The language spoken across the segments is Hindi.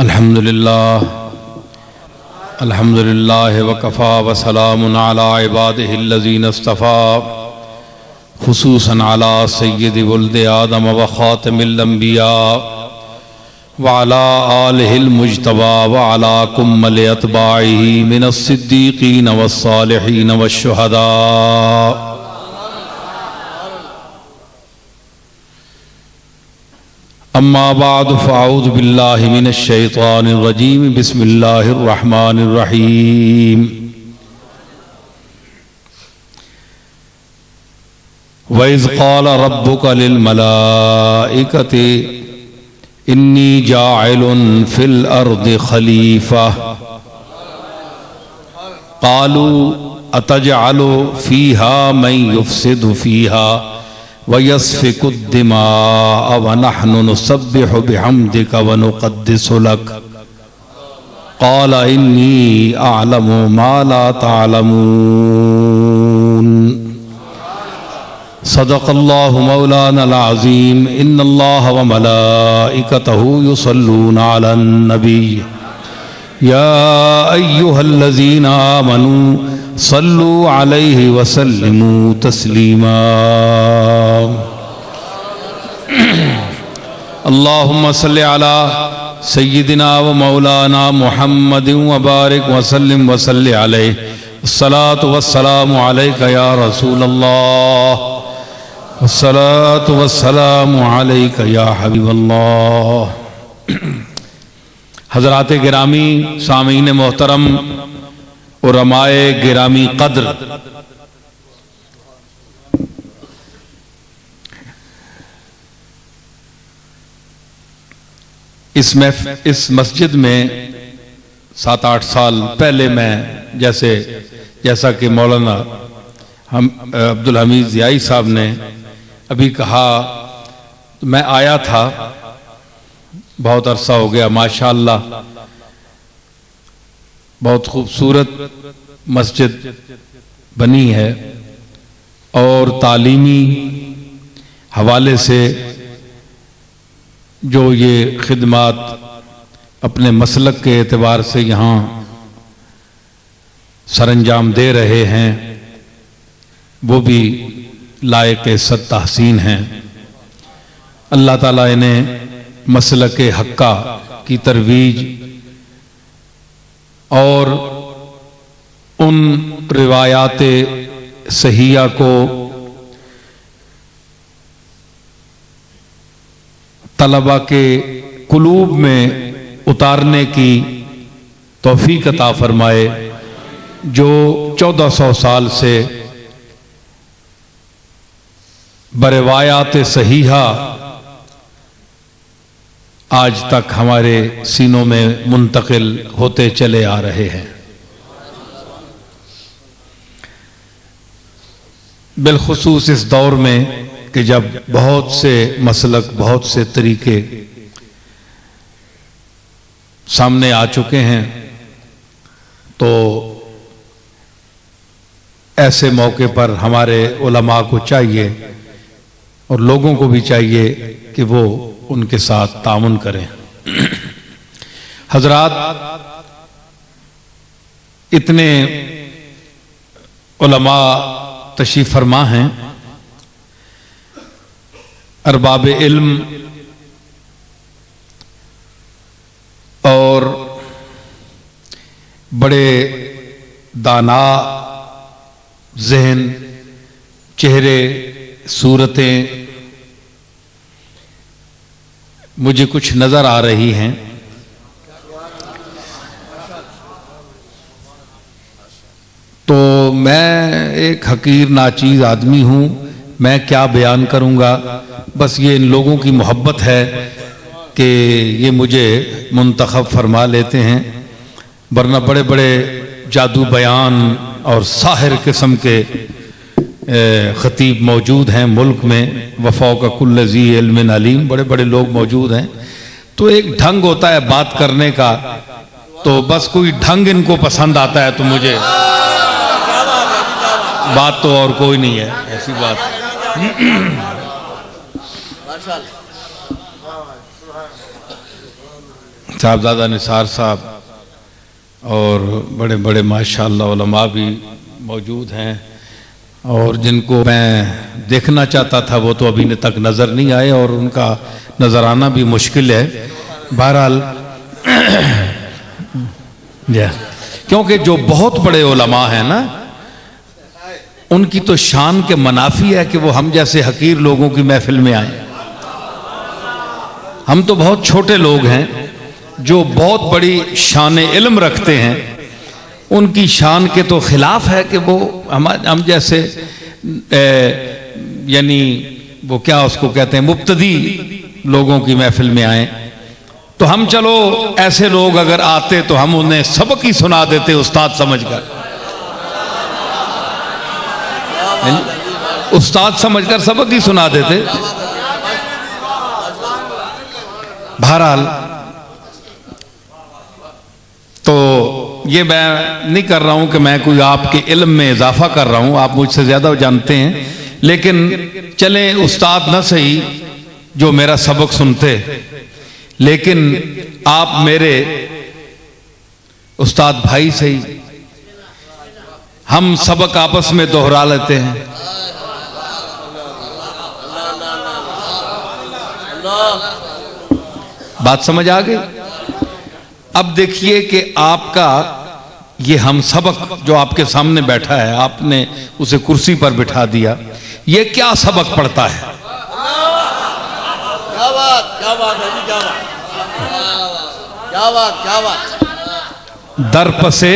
अल्हम्दुलिल्लाह वकफ़ा वसलामुन अला इबादिहिल्लज़ीना इस्तफ़ा खुसूसन अला सय्यदि वुल्दि आदम व ख़ातिमिल अंबिया व अला आलिहिल मुज्तबा व अला कुम्मल अतबाइही मिनस सिद्दीक़ीन वस्सालिहीन वश्शुहदा। अम्मा बाद फ़अऊज़ु बिल्लाहि मिनश शैतानिर रजीम बिस्मिल्लाहिर रहमानिर रहीम। व इज़ क़ाल रब्बुका लिल मलाइकति इन्नी जाइलुन फिल अर्दि खलीफ़ा क़ालू अतजअलु फ़ीहा मन युफ़सिदु फ़ीहा व यस्फ़िकु दिमाअ व नहनु नुसब्बिहु बिहम्दिका व नुक़द्दिसु लक क़ाल इन्नी अअलमु मा ला तअलमून। सदक़ल्लाहु मौलानल अज़ीम। इन्नल्लाह व मलाइकतहु युसल्लूना अलन नबी या अय्युहल्लज़ीना आमनू सल्लु अलैहि वसल्लिमू तस्लीमा। अल्लाहुम्मा सल्लि अला सय्यिदिना व मौलाना मुहम्मदिन व बारिक वसल्लिम वसल्लि अलैहि। अस्सलातु वस्सलामु अलैका या रसूलल्लाह अस्सलातु वस्सलामु अलैका या हबीबल्लाह। हज़रात गिरामी सामीन मोहतरम उलमाए गिरामी कद्र, इस मस्जिद में 7-8 साल पहले मैं जैसा कि मौलाना अब्दुल हमीद ज़ियाई साहब ने अभी कहा, मैं आया था, बहुत अरसा हो गया। माशाअल्लाह बहुत खूबसूरत मस्जिद बनी है और तालीमी हवाले से जो ये खिदमात अपने मसलक के एतबार से यहाँ सरंजाम दे रहे हैं वो भी लायक इज़्ज़त तहसीन हैं। अल्लाह ताला इन्हें मसलक हक्का की तरवीज और उन रिवायात सहिया को तलबा के कुलूब में उतारने की तौफीक अता फरमाए, जो 1400 साल से बरिवायात सहीहा आज तक हमारे सीनों में मुंतकिल होते चले आ रहे हैं। बिलखुसूस इस दौर में कि जब बहुत से मसलक, बहुत से तरीके सामने आ चुके हैं, तो ऐसे मौके पर हमारे उलमा को चाहिए और लोगों को भी चाहिए कि वो उनके साथ तामुन करें। हजरात, इतने उलमा तशरीफ फरमा हैं, अरबाब इल्म और बड़े दाना ज़हन, चेहरे, सूरतें मुझे कुछ नजर आ रही हैं। तो मैं एक हकीर नाचीज आदमी हूं, मैं क्या बयान करूंगा। बस ये इन लोगों की मोहब्बत है कि ये मुझे मुंतखब फरमा लेते हैं, वरना बड़े बड़े जादू बयान और साहिर किस्म के ख़तीब मौजूद हैं मुल्क में। वफ़ौक़ कुल्ल ज़ी इल्मिन अलीम, बड़े बड़े लोग मौजूद हैं। तो एक ढंग होता है बात करने का, तो बस कोई ढंग इनको पसंद आता है, तो मुझे बात तो और कोई नहीं है, ऐसी बात। साहबजादा निसार साहब और बड़े बड़े माशाअल्लाह उलमा भी मौजूद हैं, और जिनको मैं देखना चाहता था वो तो अभी तक नज़र नहीं आए और उनका नज़र आना भी मुश्किल है। बहरहाल क्योंकि जो बहुत बड़े उलमा हैं ना, उनकी तो शान के मनाफी है कि वो हम जैसे हकीर लोगों की महफिल में आए। हम तो बहुत छोटे लोग हैं जो बहुत बड़ी शान इल्म रखते हैं, उनकी शान के तो खिलाफ है कि वो हम जैसे यानी वो क्या उसको कहते हैं मुब्तदी लोगों की महफिल में आए। तो हम चलो ऐसे लोग अगर आते तो हम उन्हें सबक ही सुना देते उस्ताद समझकर, उस्ताद समझकर सबक ही सुना देते। बहरहाल तो ये मैं नहीं कर रहा हूं कि मैं कोई आपके इल्म में इजाफा कर रहा हूं, आप मुझसे ज्यादा जानते हैं, लेकिन चले उस्ताद न सही जो मेरा सबक सुनते, लेकिन आप मेरे उस्ताद भाई सही, हम सबक आपस में दोहरा लेते हैं। बात समझ आ गई? अब देखिए कि आपका ये हम सबक जो आपके सामने बैठा है, आपने उसे कुर्सी पर बिठा दिया, ये क्या सबक पढ़ता है? क्या बात है जी, क्या बात। दरपसे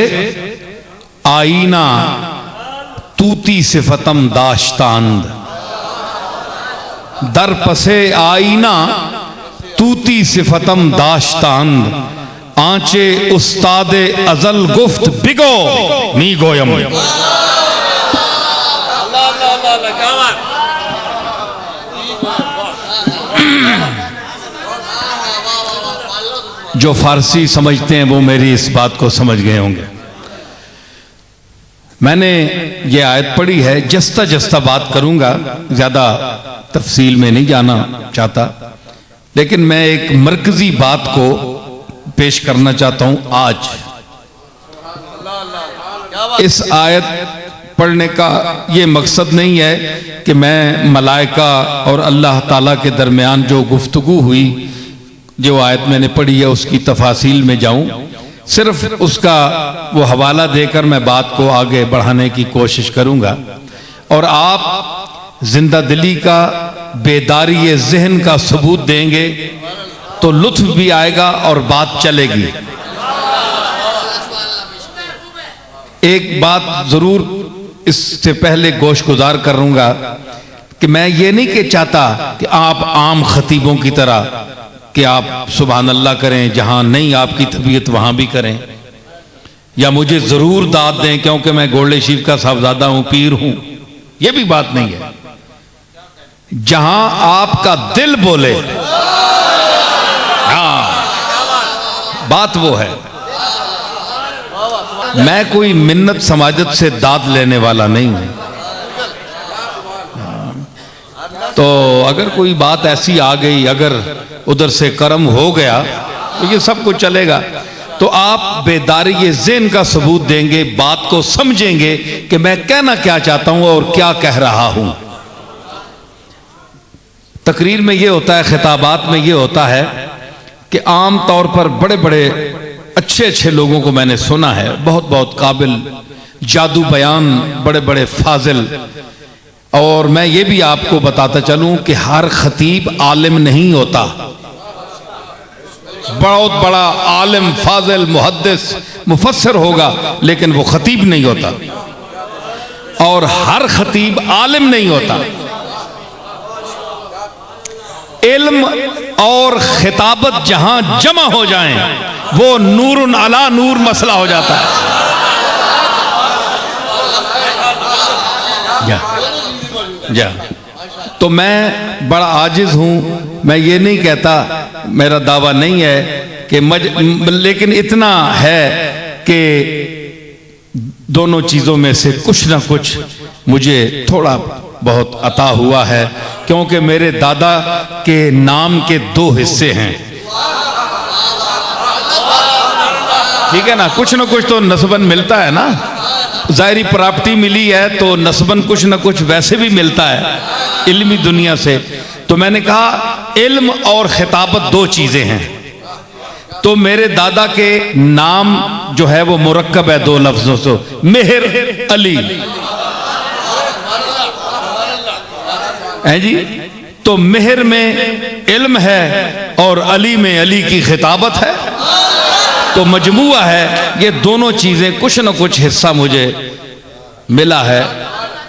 आईना तूती सिफतम दाश्तांद, दरपसे आईना तूती सिफतम दाश्तांद, आंचे उस्तादे अजल गुफ्त बिगो मी गोयम। जो फारसी समझते हैं वो मेरी इस बात को समझ गए होंगे। मैंने ये आयत पढ़ी है, जस्ता जस्ता बात करूंगा, ज्यादा तफसील में नहीं जाना चाहता, लेकिन मैं एक मरकजी बात को पेश करना चाहता हूं आज। इस आयत पढ़ने का ये मकसद नहीं है कि मैं मलाइका और अल्लाह ताला के दरमियान जो गुफ्तगू हुई, जो आयत मैंने पढ़ी है, उसकी तफासील में जाऊं। सिर्फ उसका वो हवाला देकर मैं बात को आगे बढ़ाने की कोशिश करूंगा, और आप जिंदा दिली का, बेदारी जहन का सबूत देंगे तो लुत्फ भी आएगा और बात चलेगी। एक बात जरूर इससे पहले गोशगुजार करूंगा कि मैं ये नहीं कि चाहता कि आप आम खतीबों की तरह कि आप सुभान अल्लाह करें, जहां नहीं आपकी तबीयत वहां भी करें, या मुझे जरूर दाद दें क्योंकि मैं गोल्डे शीफ का साहबजादा हूं, पीर हूं, यह भी बात नहीं है। जहां आपका दिल बोले, हाँ बात वो है। मैं कोई मिन्नत समाजत से दाद लेने वाला नहीं हूं, तो अगर कोई बात ऐसी आ गई, अगर उधर से कर्म हो गया तो ये सब कुछ चलेगा। तो आप बेदारी ज़हन का सबूत देंगे, बात को समझेंगे कि मैं कहना क्या चाहता हूं और क्या कह रहा हूं। तकरीर में ये होता है, खिताबात में ये होता है कि आम तौर पर बड़े बड़े अच्छे अच्छे लोगों को मैंने सुना है, बहुत बहुत काबिल, जादू बयान, बड़े बड़े फाजिल। और मैं ये भी आपको बताता चलूं कि हर खतीब आलिम नहीं होता। बहुत बड़ा आलिम, फाजिल, मुहद्दिस, मुफस्सिर होगा, लेकिन वो खतीब नहीं होता। और हर खतीब आलिम नहीं होता। इल्म और खिताबत जहां जमा हो जाएं, वो नूरुन अला नूर मसला हो जाता है। जा तो मैं बड़ा आजिज हूं, मैं ये नहीं कहता, मेरा दावा नहीं है कि लेकिन इतना है कि दोनों चीजों में से कुछ ना कुछ मुझे थोड़ा बहुत अता हुआ है, क्योंकि मेरे दादा के नाम के दो हिस्से हैं। ठीक है ना, कुछ ना कुछ तो नस्बन मिलता है ना, ज़ाहिरी प्रॉपर्टी मिली है तो नस्बन कुछ ना कुछ वैसे भी मिलता है इल्मी दुनिया से। तो मैंने कहा इल्म और खिताबत दो चीजें हैं। तो मेरे दादा के नाम जो है वो मुरक्कब है दो लफ्जों से, मेहर अली है जी। तो मेहर में इल्म है और अली में अली की खिताबत है, तो मजमुआ है। ये दोनों चीजें कुछ न कुछ हिस्सा मुझे मिला है,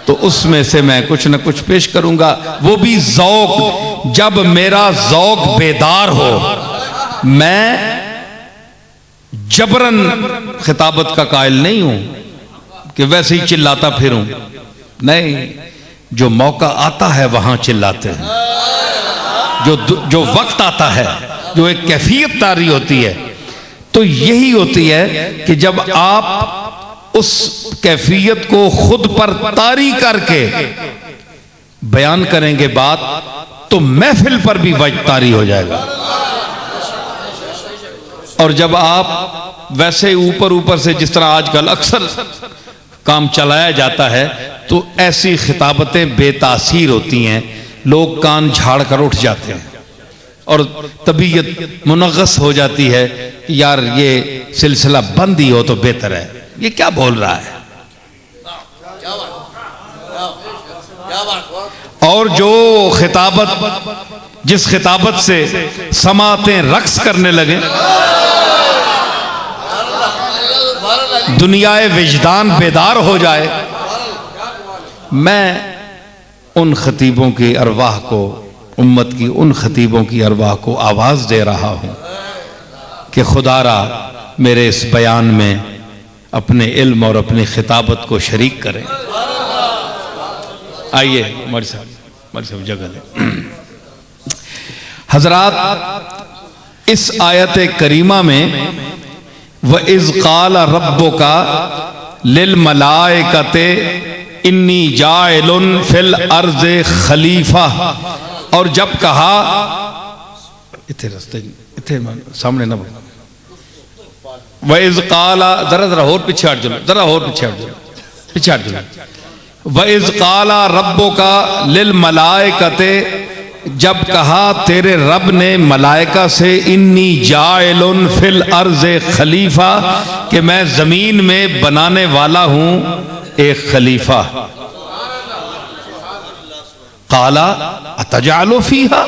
तो उसमें से मैं कुछ न कुछ पेश करूंगा। वो भी ज़ौक़, जब मेरा ज़ौक़ बेदार हो, मैं जबरन खिताबत का कायल नहीं हूं कि वैसे ही चिल्लाता फिरूं, नहीं। जो मौका आता है वहां चिल्लाते हैं, जो वक्त आता है, जो एक कैफियत तारी होती है, तो यही होती है कि जब आप उस कैफियत को खुद पर तारी करके बयान करेंगे बात, तो महफिल पर भी वजह तारी हो जाएगा। और जब आप वैसे ऊपर ऊपर से, जिस तरह आजकल अक्सर काम चलाया जाता है, तो ऐसी खिताबतें बेतासीर होती हैं, लोग कान झाड़ कर उठ जाते हैं और तबीयत मुनग़्ग़स हो जाती है कि यार ये सिलसिला बंद ही हो तो बेहतर है। ये क्या बोल रहा है? और जो खिताबत, जिस खिताबत से समातें रक्स करने लगे, दुनियाए विजदान बेदार हो जाए, मैं उन खतीबों की अरवाह को, उम्मत की उन खतीबों की अरवाह को आवाज दे रहा हूं कि खुदारा मेरे इस बयान में अपने इल्म और अपनी खिताबत को शरीक करें। आइए मर साहब जगह ले। हजरात, इस आयत करीमा में व इज़ क़ाला रब्बुका लिल मलाइकते इन्नी जाइलुन फिल अर्ज़ खलीफा, और जब कहा, इतने रास्ते इतने सामने ना बोलो, व इज़ क़ाला, जरा और पीछे हट जाओ, जरा और पीछे हट जाओ। व इज़ क़ाला रब्बुका लिल मलाइकते, जब कहा तेरे रब ने मलाइका से, इन्नी जाइलुन फिल अर्ज़ खलीफा, कि मैं जमीन में बनाने वाला हूं एक खलीफा। काला अतजालु फीहा,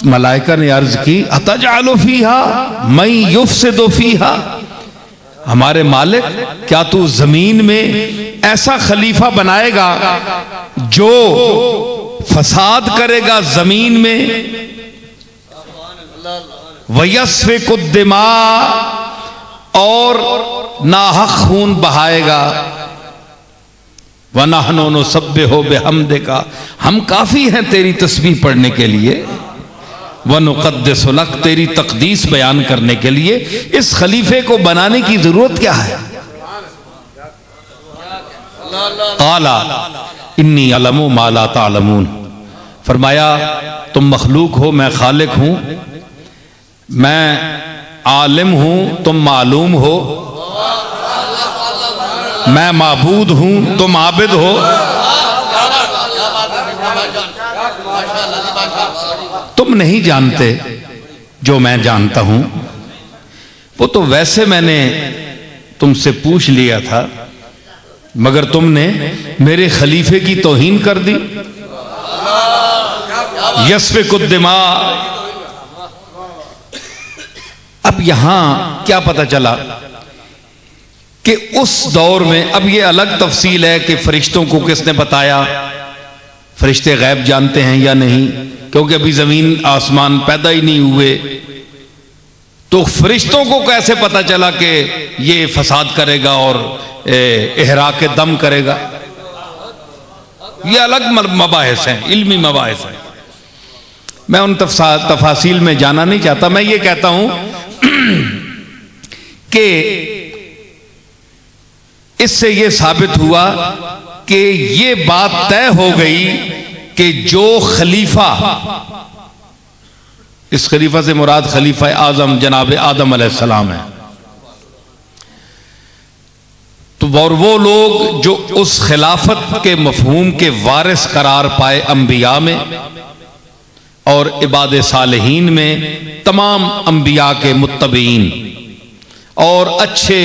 मलाइका ने अर्ज की, अतजालु फीहा मैं युफ्सिदु फीहा, हमारे मालिक क्या तू जमीन में ऐसा खलीफा बनाएगा जो फसाद करेगा जमीन में, वयस्फिकु दिमा, और नाहक खून बहाएगा, वनहनु नुसब्बिहु बिहम्दिका, हम काफी हैं तेरी तस्बीह पढ़ने के लिए, वनुक़द्दिसु लक, तेरी तक़दीस बयान करने के लिए। इस खलीफे को बनाने की जरूरत क्या है? क़ाला इन्नी अलमु मा ला तालमून, फरमाया तुम मखलूक हो, मैं खालिक हूं, मैं आलिम हूं, तुम मालूम हो, मैं माबूद हूं, तुम आबिद हो। तुम नहीं जानते जो मैं जानता हूं, वो तो वैसे मैंने तुमसे पूछ लिया था, मगर तुमने मेरे खलीफे की तौहीन कर दी। यस्फिकु दिमा, अब यहां क्या पता चला कि उस दौर में, अब ये अलग तफसील है कि फरिश्तों को किसने बताया, फरिश्ते गैब जानते हैं या नहीं, क्योंकि अभी जमीन आसमान पैदा ही नहीं हुए, तो फरिश्तों को कैसे पता चला कि ये फसाद करेगा और इहराक दम करेगा? ये अलग मबाहिस हैं, इल्मी मबाहिस हैं, मैं उन तफासील में जाना नहीं चाहता। मैं ये कहता हूं कि इससे यह साबित हुआ कि ये बात तय हो गई कि जो खलीफा इस खलीफा से मुराद खलीफा आजम जनाब आदम अलैहिस्सलाम है। तो और वो लोग जो उस खिलाफत के मफहूम के वारिस करार पाए अंबिया में और इबाद सालिहीन में, तमाम अंबिया के मुत्तबीन और अच्छे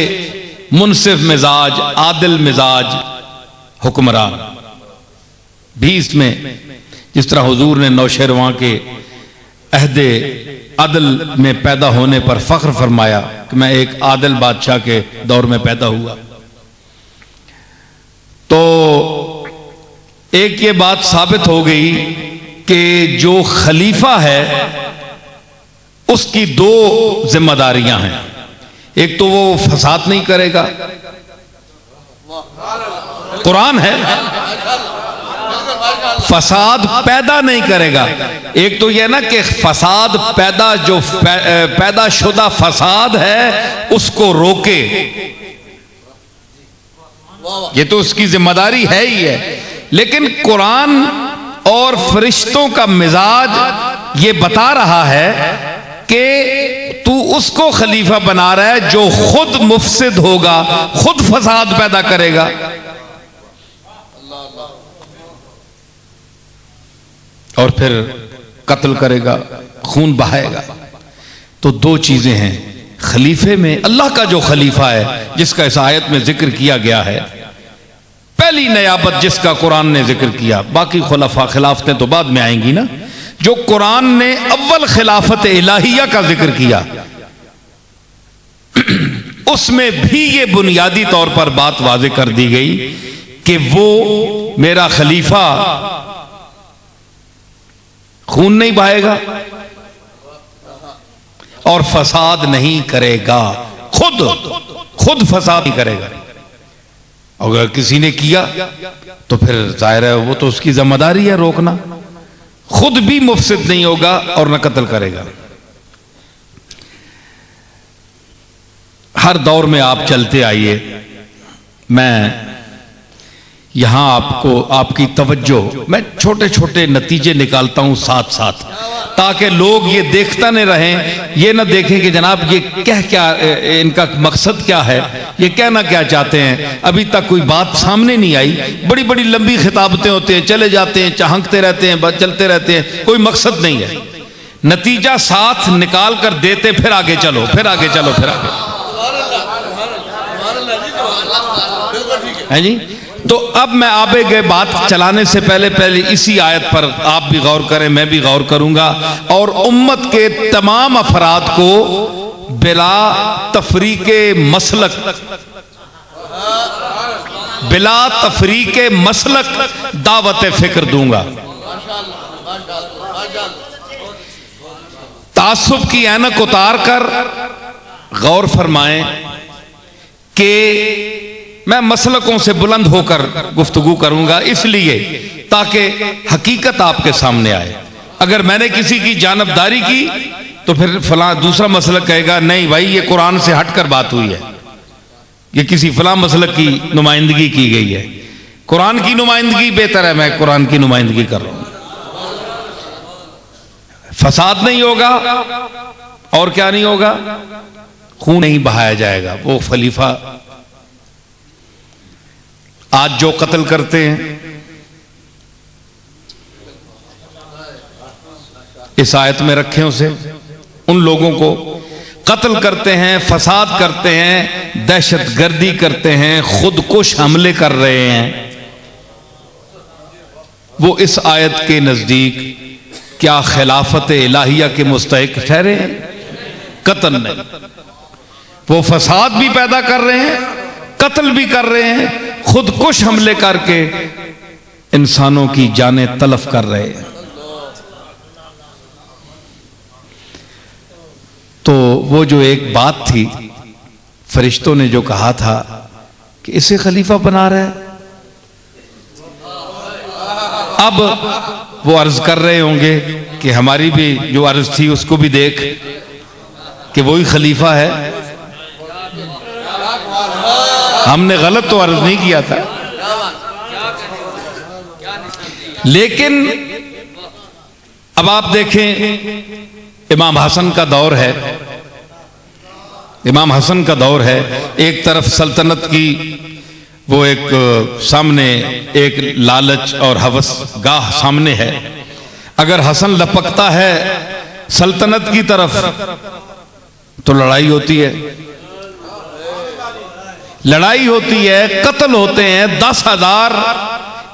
मुनसिफ मिजाज आदिल मिजाज हुक्मरान भी इसमें, जिस तरह हुजूर ने नौशेरवां के अहदे अदल में पैदा होने पर फख्र फरमाया कि मैं एक आदिल बादशाह के दौर में पैदा हुआ। तो एक ये बात साबित हो गई कि जो खलीफा है उसकी दो जिम्मेदारियां हैं। एक तो वो फसाद नहीं करेगा, कुरान है, फसाद पैदा नहीं करेगा। एक तो यह ना कि फसाद पैदा, जो पैदा शुदा फसाद है उसको रोके, ये तो उसकी जिम्मेदारी है ही है। लेकिन कुरान और फरिश्तों का मिजाज ये बता रहा है कि तू उसको खलीफा बना रहा है जो खुद मुफसिद होगा, खुद फसाद पैदा करेगा। और फिर कत्ल करेगा, खून बहाएगा। तो दो चीजें हैं खलीफे में। अल्लाह का जो खलीफा है जिसका इस आयत में जिक्र किया गया है, पहली नयाबत जिसका कुरान ने जिक्र किया, बाकी खुलफा खिलाफतें तो बाद में आएंगी ना। जो कुरान ने अव्वल खिलाफत इलाहिया का जिक्र किया, उसमें भी ये बुनियादी तौर पर बात वाज़ेह कर दी गई कि वो मेरा खलीफा खून नहीं बहाएगा और फसाद नहीं करेगा, खुद फसाद नहीं करेगा। अगर किसी ने किया तो फिर जाहिर है वो तो उसकी जिम्मेदारी है रोकना। खुद भी मुफसिद नहीं होगा और न कत्ल करेगा। हर दौर में आप चलते आइए, मैं यहां आपको आपकी तवज्जो, मैं छोटे छोटे नतीजे निकालता हूं साथ साथ, ताकि लोग ये देखता नहीं रहें, ये ना देखें कि जनाब ये क्या इनका मकसद क्या है, ये कहना क्या चाहते हैं। अभी तक कोई बात सामने नहीं आई। बड़ी बड़ी लंबी खिताबतें होते हैं, चले जाते हैं, चहकते रहते हैं, चलते रहते हैं, कोई मकसद नहीं है। नतीजा साथ निकाल कर देते, फिर आगे चलो, फिर आगे चलो, फिर आगे है जी। तो अब मैं आगे गए बात चलाने से पहले इसी आयत पर आप भी गौर करें, मैं भी गौर करूंगा, और उम्मत के तमाम अफराद को बिला तफरीके मसलक, बिला तफरीके मसलक दावत फिक्र दूंगा। तासुब की ऐनक उतार कर गौर फरमाएं कि मैं मसलकों से बुलंद होकर गुफ्तगू करूंगा, इसलिए ताकि हकीकत आपके सामने आए। अगर मैंने किसी की जानबदारी की तो फिर फलां दूसरा मसलक कहेगा नहीं भाई ये कुरान से हटकर बात हुई है, ये किसी फलां मसलक की नुमाइंदगी की गई है। कुरान की नुमाइंदगी बेहतर है, मैं कुरान की नुमाइंदगी कर रहा हूं। फसाद नहीं होगा और क्या नहीं होगा, खून नहीं बहाया जाएगा। वो खलीफा आज जो कत्ल करते हैं, इस आयत में रखें उसे, उन लोगों को कत्ल करते हैं, फसाद करते हैं, दहशतगर्दी करते हैं, खुदकुश हमले कर रहे हैं, वो इस आयत के नजदीक क्या खिलाफत इलाहिया के मुस्तहिक ठहरे हैं? कत्ल नहीं। वो फसाद भी पैदा कर रहे हैं, कत्ल भी कर रहे हैं, खुदकुश हमले करके इंसानों की जानें तलफ कर रहे हैं। तो वो जो एक बात थी, फरिश्तों ने जो कहा था कि इसे खलीफा बना रहा है, अब वो अर्ज कर रहे होंगे कि हमारी भी जो अर्ज थी उसको भी देख कि वही खलीफा है। हमने गलत तो अर्ज नहीं किया था, लेकिन अब आप देखें इमाम हसन का दौर है, इमाम हसन का दौर है। एक तरफ सल्तनत की वो एक सामने एक लालच और हवस गाह सामने है। अगर हसन लपकता है सल्तनत की तरफ तो लड़ाई होती है, लड़ाई होती है, कत्ल होते हैं। 10,000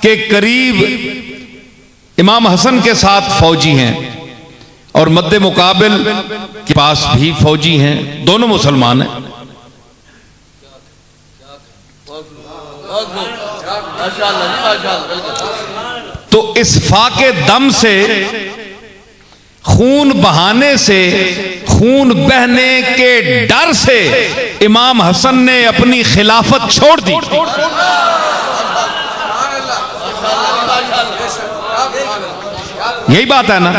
के करीब इमाम हसन के साथ फौजी हैं और मद्दे मुकाबिल के पास भी फौजी हैं, दोनों मुसलमान हैं। तो इस फाके दम से, खून बहाने से, खून बहने के डर से इमाम हसन ने अपनी खिलाफत छोड़ दी। यही बात है ना,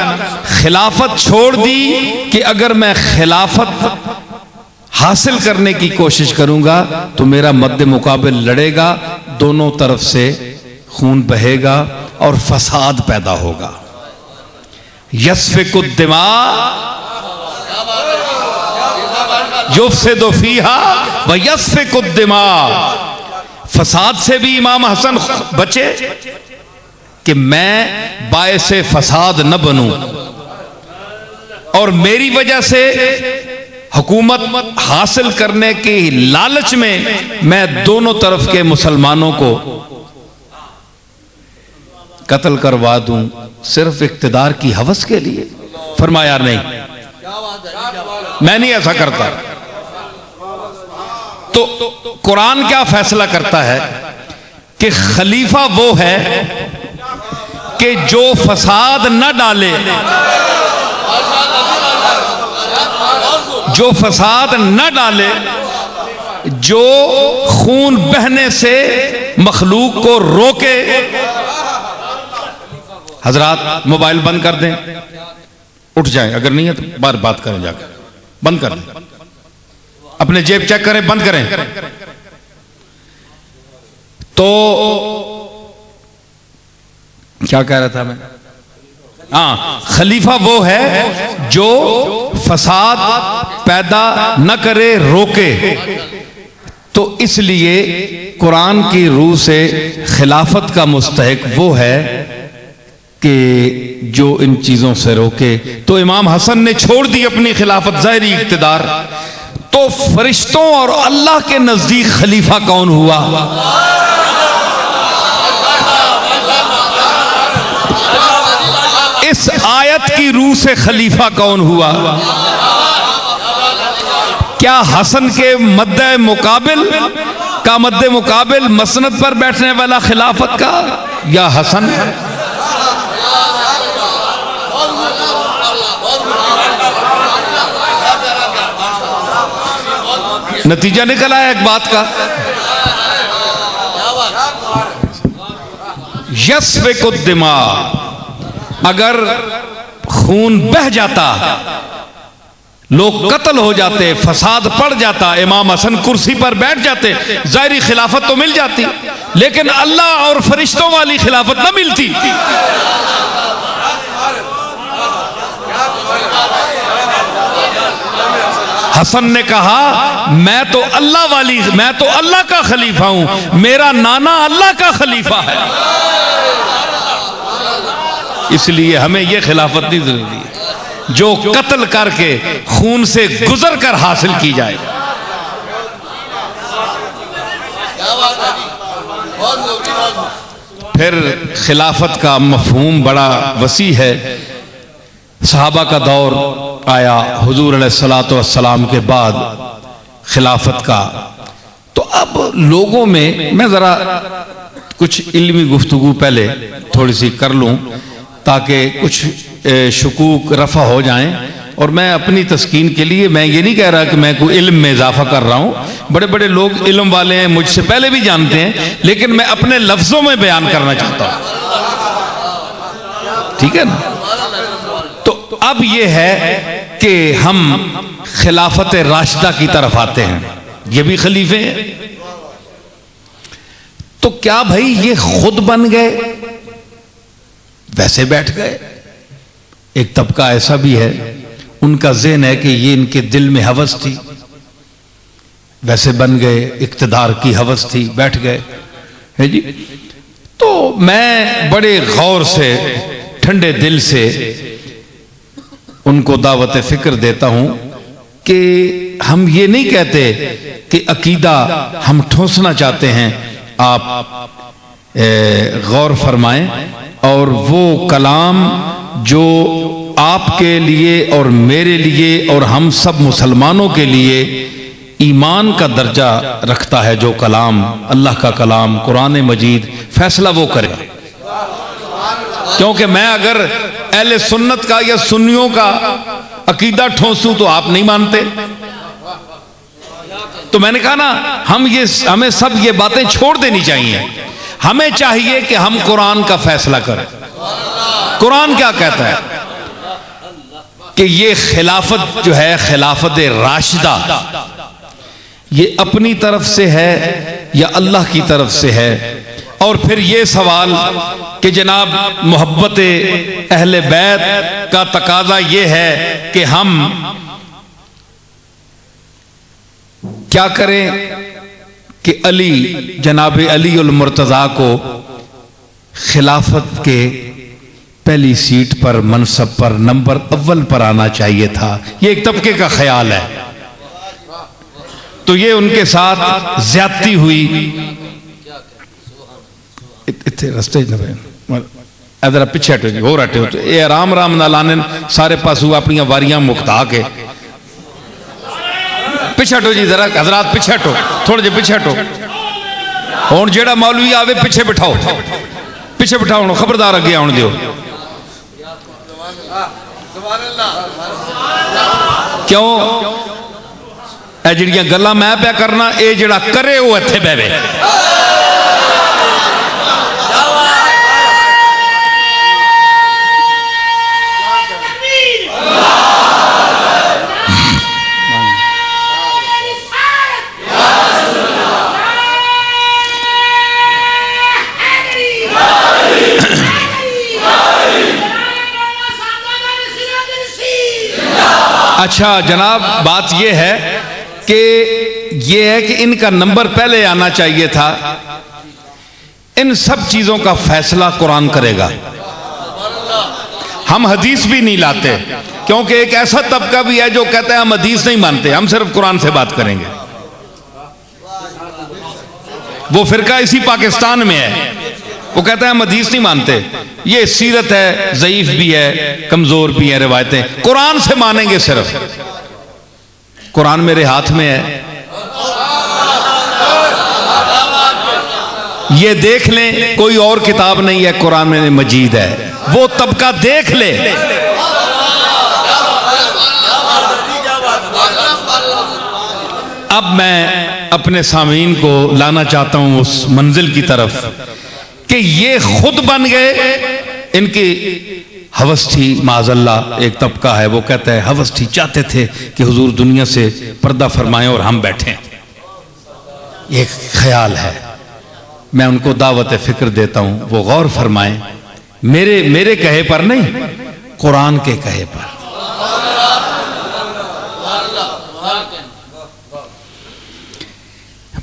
खिलाफत छोड़ दी कि अगर मैं खिलाफत हासिल करने की कोशिश करूंगा तो मेरा मद्दे मुकाबिल लड़ेगा, दोनों तरफ से खून बहेगा और फसाद पैदा होगा। यस्फिकुद्दिमा युफ्सिदु फीहा व यस्फिकुद्दिमा। फसाद से भी इमाम हसन बचे कि मैं बायसे फसाद न बनूं और मेरी वजह से हुकूमत हासिल करने की लालच में मैं दोनों तरफ के मुसलमानों को कत्ल करवा दूं सिर्फ इक्तिदार की हवस के लिए। फरमाया नहीं, मैं नहीं ऐसा करता। तो कुरान क्या फैसला करता है कि खलीफा वो है कि जो फसाद न डाले, जो फसाद न डाले, जो खून बहने से मखलूक को रोके। हजरात मोबाइल बंद कर दें, उठ जाएं, अगर नहीं है तो बार बात करें, जाकर बंद कर दें, अपने जेब चेक करें, बंद करें। तो क्या कह रहा था मैं? हाँ, खलीफा वो है जो फसाद पैदा न करे, रोके। तो इसलिए कुरान की रूह से खिलाफत का मुस्तहिक वो है कि जो इन चीजों से रोके। तो इमाम हसन ने छोड़ दी अपनी खिलाफत, ज़ाहिरी इक़्तिदार। तो फरिश्तों और अल्लाह के नजदीक खलीफा कौन हुआ? इस आयत की रूह से खलीफा कौन हुआ? क्या हसन के मद्दे मुकाबिल का मद्दे मुकाबिल मसनद पर बैठने वाला खिलाफत का, या हसन? नतीजा निकल आया एक बात का, यस्फिकुद्दिमा। अगर खून बह जाता, लोग कत्ल हो जाते, फसाद पड़ जाता, इमाम हसन कुर्सी पर बैठ जाते, ज़ाहिरी खिलाफत तो मिल जाती, लेकिन अल्लाह और फरिश्तों वाली खिलाफत न मिलती। हसन ने कहा मैं तो अल्लाह का खलीफा हूं, मेरा नाना अल्लाह का खलीफा है, इसलिए हमें यह खिलाफत नहीं जरूरी है जो कत्ल करके खून से गुजर कर हासिल की जाए। फिर खिलाफत का मफहूम बड़ा वसी है। सहाबा का दौर आया हुजूर अलैहिस्सलातु वस्सलाम के बाद खिलाफत का, तो अब लोगों में मैं जरा कुछ इल्मी गुफ्तगू पहले थोड़ी सी कर लूं ताकि कुछ शुकूक रफा हो जाएं। और मैं अपनी तस्कीन के लिए, मैं ये नहीं कह रहा कि मैं कोई इल्म में इजाफा कर रहा हूं, बड़े बड़े लोग इल्म वाले हैं, मुझसे पहले भी जानते हैं, लेकिन मैं अपने लफ्जों में बयान करना चाहता हूं, ठीक है ना। तो अब यह है कि हम खिलाफत राशिदा की तरफ आते हैं, ये भी खलीफे हैं। तो क्या भाई ये खुद बन गए, वैसे बैठ गए? एक तबका ऐसा भी है उनका ज़हन है कि ये इनके दिल में हवस थी, वैसे बन गए, इक़्तिदार की हवस थी, बैठ गए, है जी। तो मैं बड़े गौर से, ठंडे दिल से उनको दावत फ़िक्र देता हूं कि हम ये नहीं कहते कि अकीदा हम ठोंसना चाहते हैं, आप गौर फरमाएं और वो कलाम जो आपके लिए और मेरे लिए और हम सब मुसलमानों के लिए ईमान का दर्जा रखता है, जो कलाम अल्लाह का कलाम कुरान मजीद, फैसला वो करे। क्योंकि मैं अगर अहले सुन्नत का या सुन्नियों का अकीदा ठोंसूं तो आप नहीं मानते। तो मैंने कहा ना, हमें सब ये बातें छोड़ देनी चाहिए। हमें चाहिए कि हम कुरान का फैसला करें। कुरान क्या कहता है कि ये खिलाफत जो है, खिलाफत राशिदा, ये अपनी तरफ से है या अल्लाह की तरफ से है। और फिर ये सवाल कि जनाब मोहब्बत अहले बैत का तकाजा ये है कि हम क्या करें कि अली, जनाब अली उल मुर्तज़ा को खिलाफत के पहली सीट पर, मनसब पर, नंबर अव्वल पर आना चाहिए था। ये एक तबके का ख्याल है। तो ये उनके साथ ज्यादती हुई। इतने रस्ते इधर पिछे हटो जी, होर हटो। तो ये आराम आराम ना लाने सारे पासू अपनी वारियां मुक्ता के पिछे हटो जी, जरा हजरात पिछे हटो, थोड़े जे पिछे हटो। हुण जेड़ा मौलवी आवे पिछे बिठाओ, पिछे बिठाओ, खबरदार अगे आउण दिओ। क्यों ए जिहड़ियां गल्लां मैं पिया करना, ये जिहड़ा करे वो इत्थे बैठे। अच्छा जनाब, बात यह है कि इनका नंबर पहले आना चाहिए था। इन सब चीजों का फैसला कुरान करेगा। हम हदीस भी नहीं लाते, क्योंकि एक ऐसा तबका भी है जो कहता है हम हदीस नहीं मानते, हम सिर्फ कुरान से बात करेंगे। वो फिरका इसी पाकिस्तान में है, वो कहता है हम हदीस नहीं मानते। ये सीरत है, ज़ईफ भी है, कमजोर भी है, रिवायतें कुरान से मानेंगे सिर्फ। कुरान मेरे हाथ में है, ये देख लें, कोई और किताब नहीं है, कुरान में मजीद है। वो तबका देख ले। अब मैं अपने सामीन को लाना चाहता हूं उस मंजिल की तरफ कि ये खुद बन गए। इनकी हवस थी, माज़अल्ला एक तबका है वो कहता है हवस थी, चाहते थे कि हुजूर दुनिया से पर्दा फरमाएं और हम बैठें। ये ख्याल है। मैं उनको दावत फिक्र देता हूं, वो गौर फरमाएं, मेरे कहे पर नहीं, कुरान के कहे पर।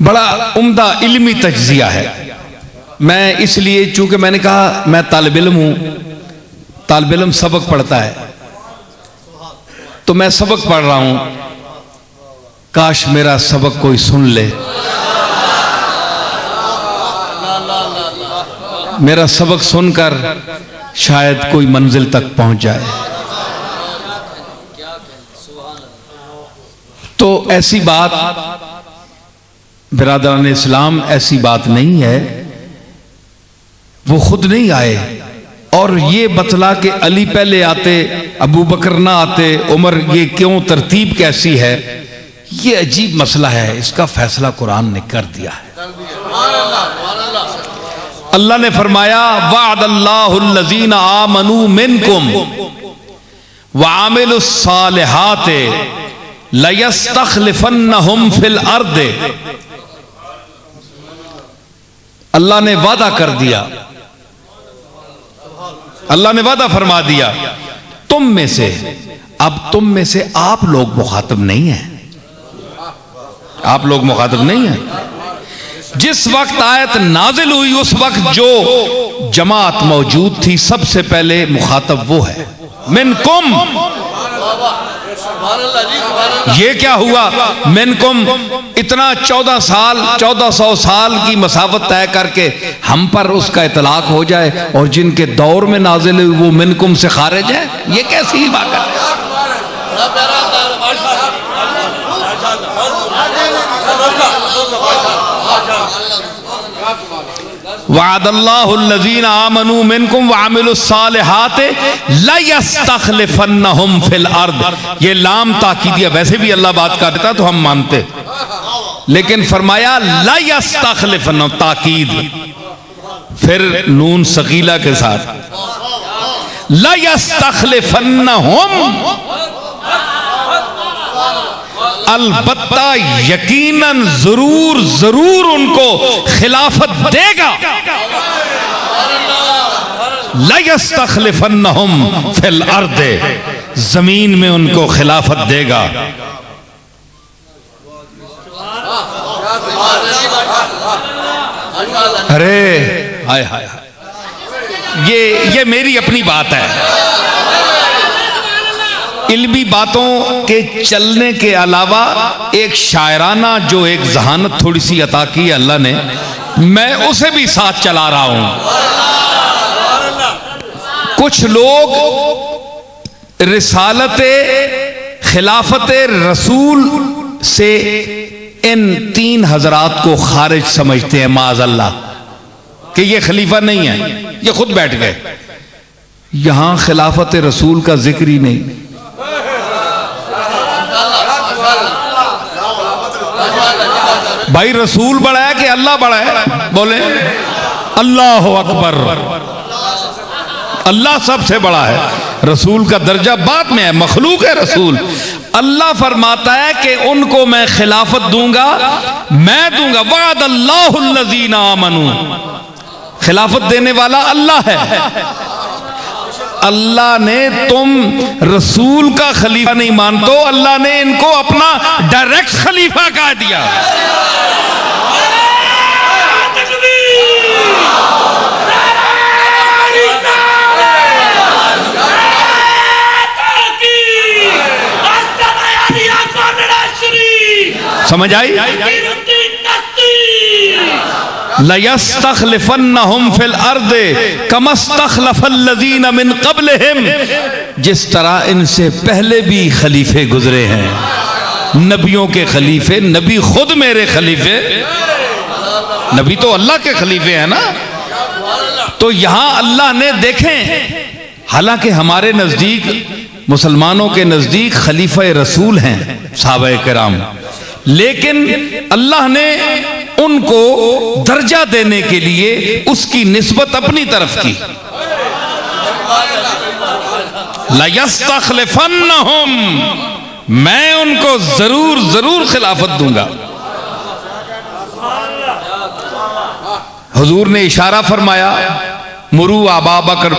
बड़ा उम्दा इल्मी तज्जिया है। मैं इसलिए, चूंकि मैंने कहा मैं तालिब इल्म हूं, तालिब इल्म सबक पढ़ता है, तो मैं सबक पढ़ रहा हूं। काश मेरा सबक कोई सुन ले, मेरा सबक सुनकर शायद कोई मंजिल तक पहुंच जाए। तो ऐसी बात बिरादरान इस्लाम, ऐसी बात नहीं है। वो खुद नहीं आए और ये बतला के अली पहले आते, अबू बकर ना आते, उमर, ये क्यों, तरतीब कैसी है, ये अजीब मसला है। इसका फैसला कुरान ने कर दिया है। अल्लाह ने फरमाया वअदल्लाहुल्लज़ीना आमनू मिनकुम व आमिलुस सालिहात लयस्तखलिफन्नहुम फिल अर्द। अल्लाह ने वादा कर दिया, अल्लाह ने वादा फरमा दिया, तुम में से अब तुम में से आप लोग मुखातब नहीं हैं, आप लोग मुखातब नहीं हैं। जिस वक्त आयत नाजिल हुई उस वक्त जो जमात मौजूद थी सबसे पहले मुखातब वो है, मिनकुम। ये क्या हुआ मिनकुम, इतना 1400 साल की मसावत तय करके हम पर उसका इतलाक हो जाए और जिनके दौर में नाजिल हुई वो मिनकुम से खारिज है, ये कैसी बात है। वअदल्लाहुल्लज़ीना आमनू मिनकुम वअमिलुस्सालिहात लयस्तखलिफन्नहुम फिल अर्द। ये लाम ताकीदिया, वैसे भी अल्लाह बात कर देता तो हम मानते, लेकिन फरमाया लयस्तखलिफन्नहुम, ताकीद, फिर नून सकीला के साथ लयस्तखलिफन्नहुम, अलबत्ता यकीनन जरूर जरूर उनको खिलाफत देगा। लयस्तखलिफन्नहुम फिल अर्द, जमीन में उनको खिलाफत देगा। अरे हाय हाय, ये मेरी अपनी बात है। इल्मी बातों के चलने के अलावा एक शायराना जो एक जहानत थोड़ी सी अता की अल्लाह ने, मैं उसे भी साथ चला रहा हूं। कुछ लोग रिसालत खिलाफत रसूल से इन 3 हजरात को खारिज समझते हैं माज़अल्लाह, कि ये खलीफा नहीं है, ये खुद बैठ गए। यहां खिलाफत रसूल का जिक्र ही नहीं। भाई रसूल बड़ा है कि अल्लाह बड़ा है? बोले अल्लाह अकबर, अल्लाह सबसे बड़ा है, रसूल का दर्जा बाद में है, मखलूक है रसूल। अल्लाह फरमाता है कि उनको मैं खिलाफत दूंगा, मैं दूंगा। वअदल्लाहुल्लज़ीना आमनू, खिलाफत देने वाला अल्लाह है। अल्लाह ने, तुम रसूल का खलीफा नहीं मानते, अल्लाह ने इनको अपना डायरेक्ट खलीफा कह दिया। समझ आई? लयस्तखलिफन्नहुम फिल अर्द कमस्तखलफल्लज़ीना मिन क़ब्लिहिम, जिस तरह इनसे पहले भी खलीफे गुजरे हैं, नबियों के खलीफे, नबी खुद मेरे खलीफे, नबी तो अल्लाह के खलीफे हैं ना। तो यहां अल्लाह ने, देखें, हालांकि हमारे नजदीक, मुसलमानों के नजदीक खलीफा रसूल हैं सहाबाए किराम, लेकिन अल्लाह ने उनको दर्जा देने के लिए उसकी निस्बत अपनी तरफ की। लयस्तखलिफन्नहुम, मैं उनको जरूर जरूर खिलाफत दूंगा। हुजूर ने इशारा फरमाया, मुरू अबा बकर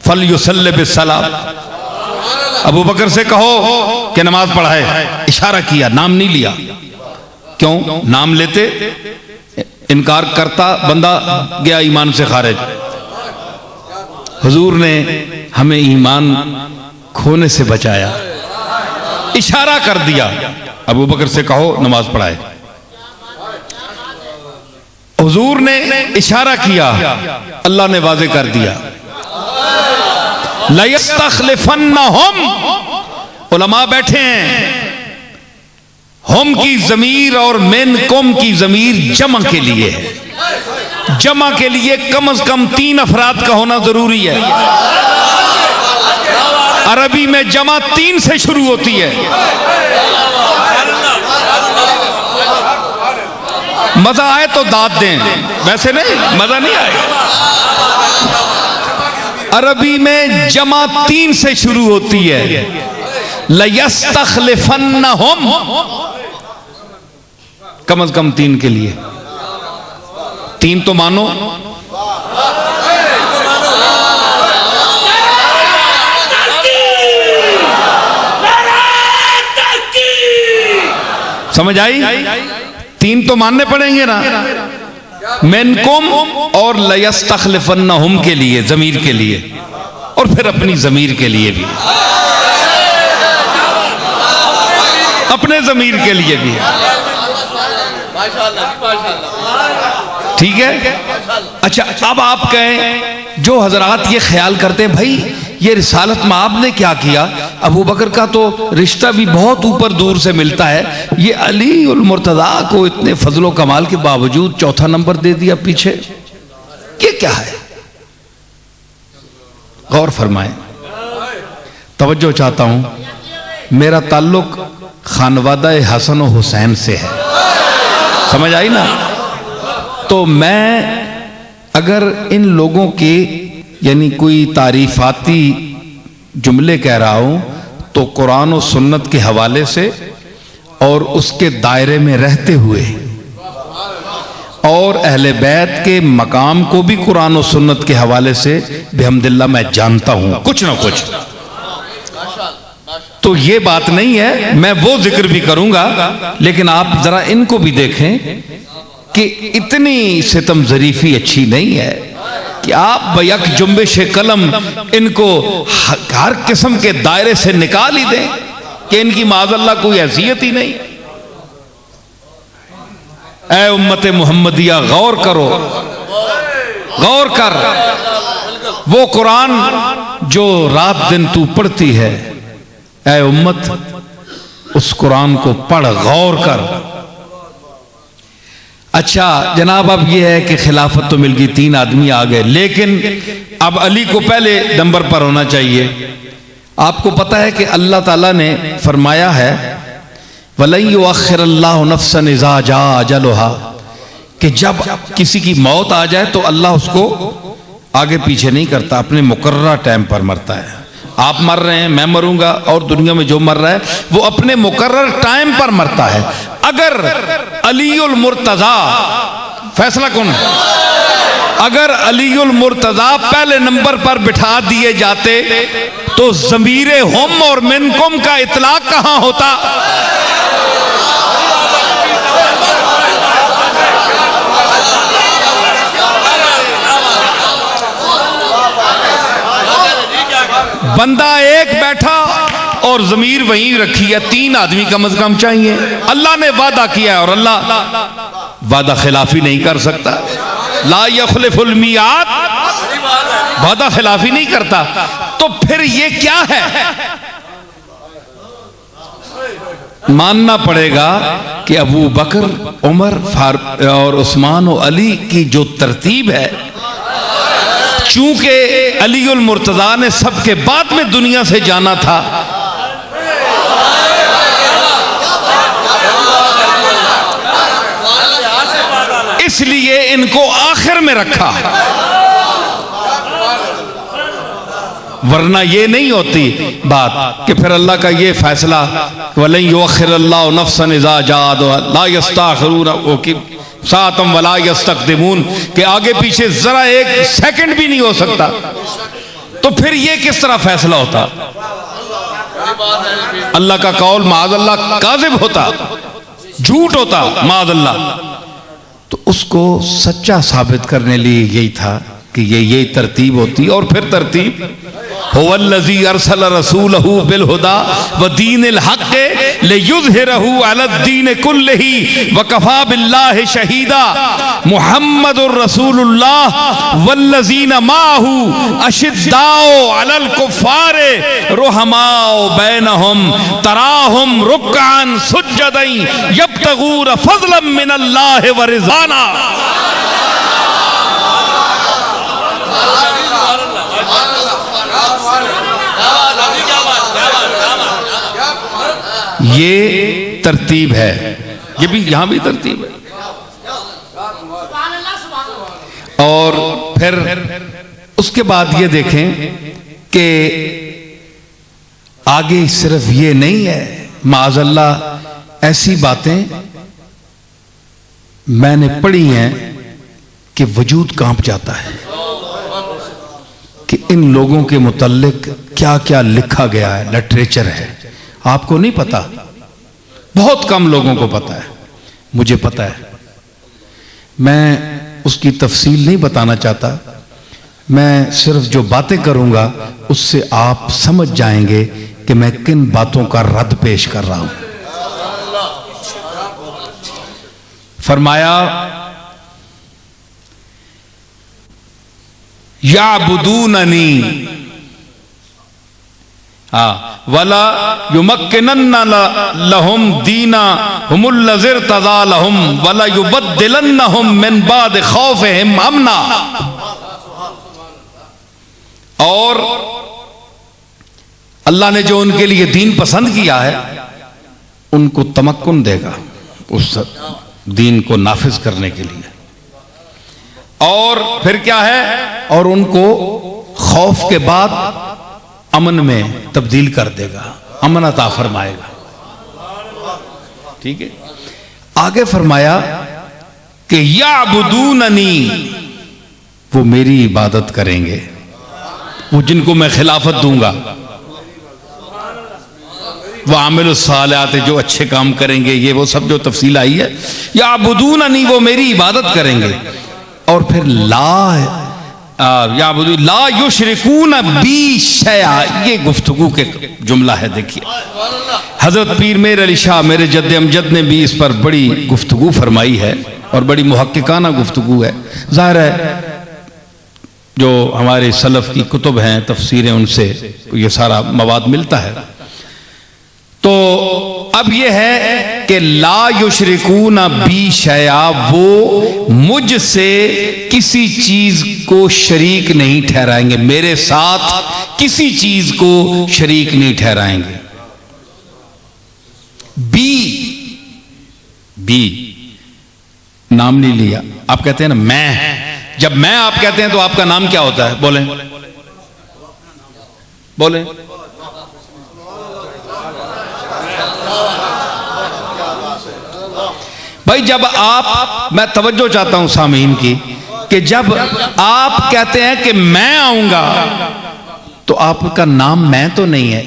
फलयुसल्लि बिस्सलाम, अबू बकर से कहो कि नमाज पढ़ाए। इशारा किया, नाम नहीं लिया। क्यों? नाम लेते इनकार करता बंदा गया ईमान से खारिज। हुजूर ने हमें ईमान खोने से बचाया, इशारा कर दिया, अबू बकर से कहो नमाज पढ़ाए। हुजूर ने इशारा किया, अल्लाह ने वाज़े कर दिया। लयस्तखलिफन्नहुम, उलमा बैठे हैं, हम की जमीर और मिनकुम की जमीर जमा के लिए है। जमा के लिए कम से कम 3 अफराद का होना जरूरी है। अरबी में जमा 3 से शुरू होती है। मजा आए तो दाद दें, वैसे नहीं, मजा नहीं आएगा। अरबी में जमा 3 से शुरू होती है। लयस्तखलिफन्नहुम, कम से कम 3 के लिए। 3 तो मानो। समझ आई? तीन तो मानने पड़ेंगे ना, मिनकुम और लयस्तखलिफन्नहुम के लिए, जमीर के लिए, और फिर अपनी जमीर के लिए भी, अपने जमीर के लिए भी। ठीक है। अच्छा, अब आप कहें जो हजरात ये ख्याल करते हैं भाई ये रिसालत में आपने क्या किया, अबू बकर का तो रिश्ता भी बहुत ऊपर दूर से मिलता है, ये अली उल मुर्तज़ा को इतने फजलो कमाल के बावजूद चौथा नंबर दे दिया पीछे, ये क्या है? गौर फरमाएं, तवज्जो चाहता हूं। मेरा ताल्लुक खानवादा हसन और हुसैन से है, समझ आई ना? तो मैं अगर इन लोगों के यानी कोई तारीफाती जुमले कह रहा हूं तो कुरान और सुन्नत के हवाले से और उसके दायरे में रहते हुए, और अहले बैत के मकाम को भी कुरान और सुन्नत के हवाले से बिहम्दिल्लाह मैं जानता हूं कुछ ना कुछ। तो ये बात नहीं है, मैं वो जिक्र भी करूंगा, लेकिन आप जरा इनको भी देखें कि इतनी सितम जरीफी अच्छी नहीं है कि आप बयक जुम्बिश कलम इनको हर किस्म के दायरे से निकाल ही दें कि इनकी माज़अल्लाह कोई हैसियत ही नहीं। ऐ उम्मत मुहम्मदिया, गौर करो, गौर कर, वो कुरान जो रात दिन तू पढ़ती है, ऐ उम्मत उस कुरान को पढ़, गौर कर। अच्छा जनाब, अब यह है कि खिलाफत तो मिल गई, 3 आदमी आ गए, लेकिन अब अली को पहले नंबर पर होना चाहिए। आपको पता है कि अल्लाह ताला ने फरमाया है वलन युअख्खिरुल्लाहु नफ्सन इज़ा जाअ अजलुहा, कि जब किसी की मौत आ जाए तो अल्लाह उसको आगे पीछे नहीं करता, अपने मुकर्रर टाइम पर मरता है। आप मर रहे हैं, मैं मरूंगा, और दुनिया में जो मर रहा है वो अपने मुकर्रर टाइम पर मरता है। अगर अलीउल मुर्तज़ा, फैसला कौन है, अगर अलीउल मुर्तज़ा पहले नंबर पर बिठा दिए जाते तो ज़मीरे हुम और मिनकुम का इतलाक कहां होता? बंदा एक बैठा और जमीर वहीं रखी है, 3 आदमी कम से कम चाहिए। अल्लाह ने वादा किया है और अल्लाह वादा खिलाफी नहीं कर सकता। ला यखलिफुल मियाद, वादा खिलाफी नहीं करता। तो फिर ये क्या है? मानना पड़ेगा कि अबू बकर, उमर और उस्मान और अली की जो तरतीब है, चूंकि अलीउल मुर्तज़ा ने सबके बाद में दुनिया से जाना था, इसलिए इनको आखिर में रखा, वरना ये नहीं होती बात कि फिर अल्लाह का ये फैसला वलन युअख्खिरुल्लाहु नफ्सन इज़ा जाअ ला यस्तअखिरून सातम वला यस्तक़दिमून, के आगे पीछे जरा एक सेकंड भी नहीं हो सकता। तो फिर ये किस तरह फैसला होता? अल्लाह का कौल माज़अल्लाह काज़िब होता, झूठ होता माज़अल्लाह। तो उसको सच्चा साबित करने लिए यही था कि ये तरतीब होती। और फिर तरतीब हुवल्लज़ी अरसल रसूलहू बिल हुदा व दीनिल हक़्क़ लियुज़हिरहू अलद्दीन कुल्लिही व कफ़ा बिल्लाहि शहीदा मुहम्मदुर रसूलुल्लाह वल्लज़ीना माअहू अशिद्दाउ अलल कुफ़्फ़ारि रुहमाउ बैनहुम तराहुम रुक्अन सुज्जदन यब्तगून फ़ज़लन मिनल्लाहि व रिज़वाना। ये तरतीब है, ये भी यहां भी तरतीब है। और फिर उसके बाद ये देखें कि आगे सिर्फ ये नहीं है, माज़अल्लाह ऐसी बातें मैंने पढ़ी हैं कि वजूद कांप जाता है कि इन लोगों के मुतल्लिक क्या क्या लिखा गया है, लिटरेचर है, आपको नहीं पता। बहुत कम लोगों को पता है, मुझे पता है। मैं उसकी तफसील नहीं बताना चाहता, मैं सिर्फ जो बातें करूंगा उससे आप समझ जाएंगे कि मैं किन बातों का रद्द पेश कर रहा हूं। फरमाया याबुदूननी वला युमक्किनन्ना लहुम दीना हुमुल्लज़ी इर्तज़ा लहुम वला युबद्दिलन्नहुम मिन बाद खौफिहिम अमना। और अल्लाह ने जो उनके लिए दीन पसंद किया है उनको तमक्कुन देगा उस दीन को नाफिज करने के लिए। और फिर क्या है, और उनको खौफ के बाद अमन में तब्दील कर देगा, अमन अता फरमाएगा। ठीक है, आगे फरमाया कि याबुदूननी, वो मेरी इबादत करेंगे, वो जिनको मैं खिलाफत दूंगा, वो आमिल सालिहात, जो अच्छे काम करेंगे, ये वो सब जो तफसील आई है। याबुदूननी, वो मेरी इबादत करेंगे। और फिर ला युशरिकून बी शैआ, ये गुफ्तगू के जुमला है। देखिए हजरत पीर मेर अली शाह मेरे जद्द अमजद ने भी इस पर बड़ी गुफ्तगू फरमाई है और बड़ी मुहक्किकाना गुफ्तगू है। जाहिर है जो हमारे सलफ की कुतुब हैं, तफसीरें, उनसे ये सारा मवाद मिलता है। तो अब यह है कि ला युशरिकून बी शैआ, वो मुझसे किसी चीज को शरीक नहीं ठहराएंगे, मेरे साथ किसी चीज को शरीक नहीं ठहराएंगे। बी नाम नहीं लिया, आप कहते हैं ना मैं, जब मैं आप कहते हैं तो आपका नाम क्या होता है? बोलें बोलें। भाई जब आप, मैं तवज्जो चाहता हूं सामीन की, कि जब आप कहते हैं कि मैं आऊंगा तो आपका नाम मैं तो नहीं है।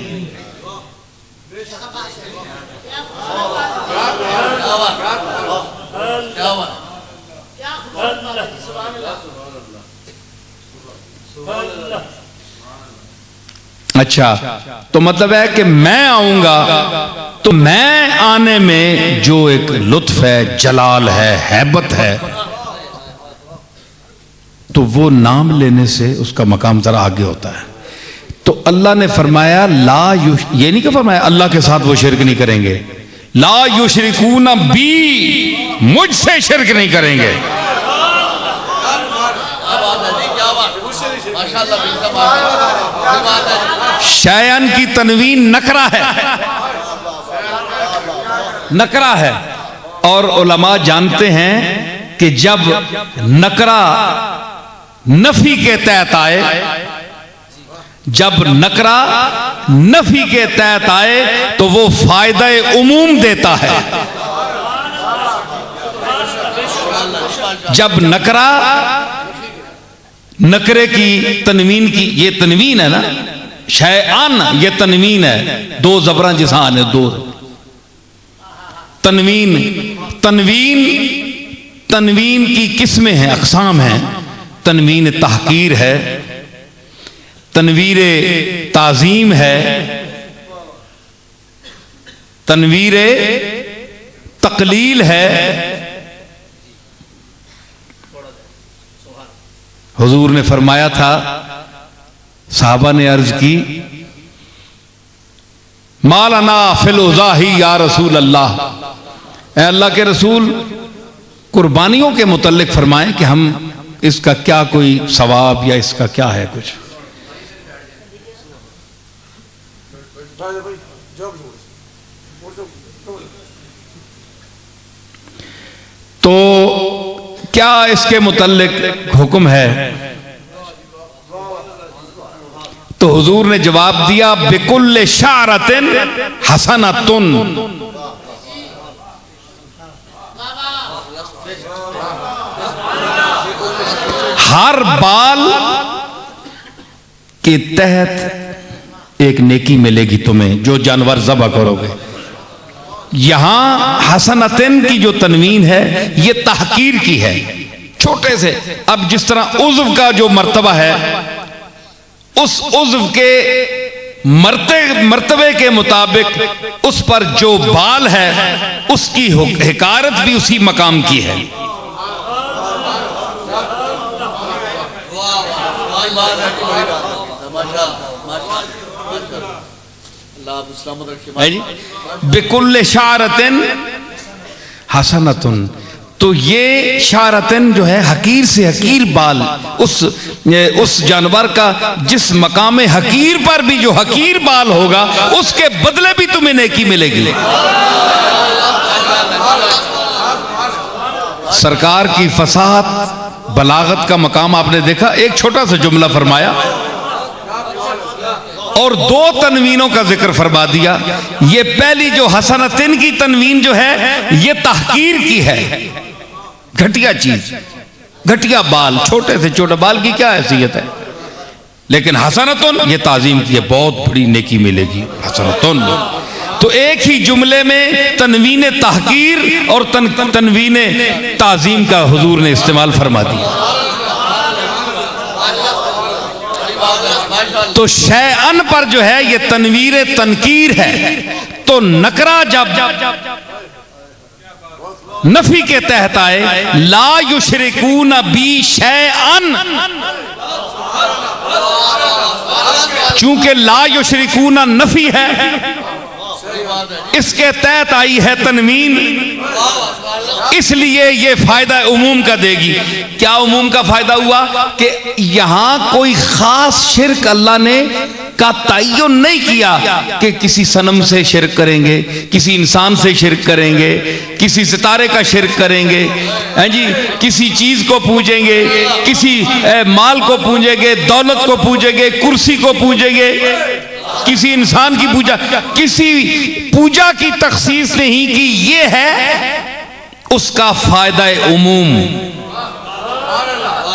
अच्छा, तो मतलब है कि मैं आऊंगा तो मैं आने में जो एक लुत्फ है, जलाल है, हैबत है, तो वो नाम लेने से उसका मकाम जरा आगे होता है। तो अल्लाह ने फरमाया ये नहीं कि फरमाया अल्लाह के साथ वो शिरक नहीं करेंगे, ला युशरिकून बी, मुझसे शिरक नहीं करेंगे। शैअन की तनवीन नकरा है, नकरा है। और उलमा जानते हैं कि जब नकरा नफी के तहत आए, जब नकरा नफी के तहत आए तो वो फायदे उमूम देता है। जब नकरा, नकरे की तनवीन की, ये तनवीन है ना, शैआन, ये तनवीन है, दो जबरा जिसान है, दो तनवीन। तनवीन की किस्में हैं, अकसाम हैं। तनवीन तहकीर है, तनवीर ताजीम है, तनवीर तकलील है। हुजूर ने फरमाया था, साहबा ने अर्ज की, मालना फिल उज़ाही या रसूल अल्लाह, ऐ अल्लाह के रसूल, कुर्बानियों के मुतल्लिक फरमाएं कि हम इसका क्या कोई सवाब या इसका क्या है कुछ। तो क्या इसके मुतल्लिक हुक्म है? तो हुजूर ने जवाब दिया, बिकुल्ले शारतिन हसनतुन, हर बाल के तहत एक नेकी मिलेगी तुम्हें, जो जानवर ज़बह करोगे। यहां हसनतन की जो तनवीन है ये तहकीर की है, छोटे से। अब जिस तरह उज़्व का जो मर्तबा है, उस उज़्व के मर्तबे के मुताबिक उस पर जो बाल है उसकी हिकारत भी उसी मकाम की है। बिकुल्ल शारतन हसनतुन, तो ये शारतन जो है हकीर से हकीर बाल, उस जानवर का जिस मकाम हकीर पर भी जो हकीर बाल होगा उसके बदले भी तुम्हें नेकी मिलेगी। सरकार की फसाहत बलागत का मकाम आपने देखा। एक छोटा सा जुमला फरमाया और दो तनवीनों का जिक्र फरमा दिया। ये पहली जो हसनतिन की तनवीन जो है ये तहकीर की है, घटिया चीज, घटिया बाल, छोटे से छोटे बाल की क्या हैसियत है। लेकिन हसनतुन ये ताजीम की है, बहुत बड़ी नेकी मिलेगी हसनतुन। तो एक ही जुमले में तनवीन तहकीर और तनवीन ताजीम का हुजूर ने इस्तेमाल फरमा दिया। तो शैअन पर जो है ये तनवीर तनकीर है। तो नकरा जब नफी के तहत आए, ला युशरिकून बी शैअन, चूंकि ला युशरिकून नफी है इसके तहत आई है तनवीन, इसलिए ये फायदा उमूम का देगी। क्या उमूम का फायदा हुआ कि यहां कोई खास शिरक अल्लाह ने का तय्युन नहीं किया कि किसी सनम से शिरक करेंगे, किसी इंसान से शिरक करेंगे, किसी सितारे का शिरक करेंगे, हैं जी, किसी चीज को पूजेंगे, किसी माल को पूजेंगे, दौलत को पूजेंगे, कुर्सी को पूजेंगे, किसी इंसान की पूजा, किसी पूजा की तखसीस नहीं की। ये है उसका फायदा उमूम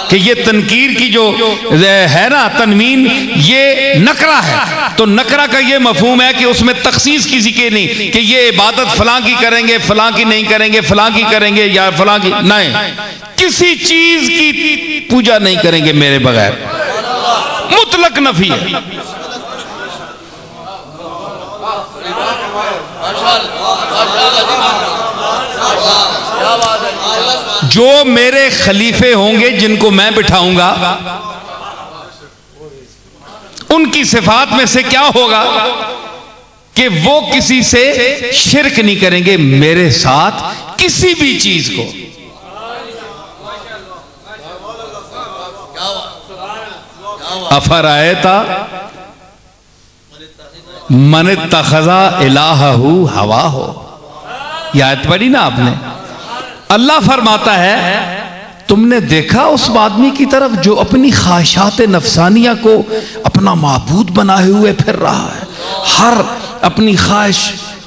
कि ये तनकीर की जो है ना तनवीन, ये नकरा है। तो नकरा का ये मफहूम है कि उसमें तखसीस किसी के नहीं कि ये इबादत फलां की करेंगे, फलां की नहीं करेंगे, फलां की करेंगे या फलां की नहीं, किसी चीज की पूजा नहीं करेंगे मेरे बगैर, मुतलक नफी है। जो मेरे खलीफे होंगे जिनको मैं बिठाऊंगा उनकी सिफात में से क्या होगा कि वो किसी से शिरक नहीं करेंगे मेरे साथ किसी भी चीज को। अफरायता मन तखज़ा इलाहहू हवा हो, याद पढ़ी ना आपने। अल्लाह फरमाता है तुमने देखा उस आदमी की तरफ जो अपनी ख्वाहिशात नफसानिया को अपना माबूद बनाए हुए फिर रहा है, हर अपनी ख्वाहिश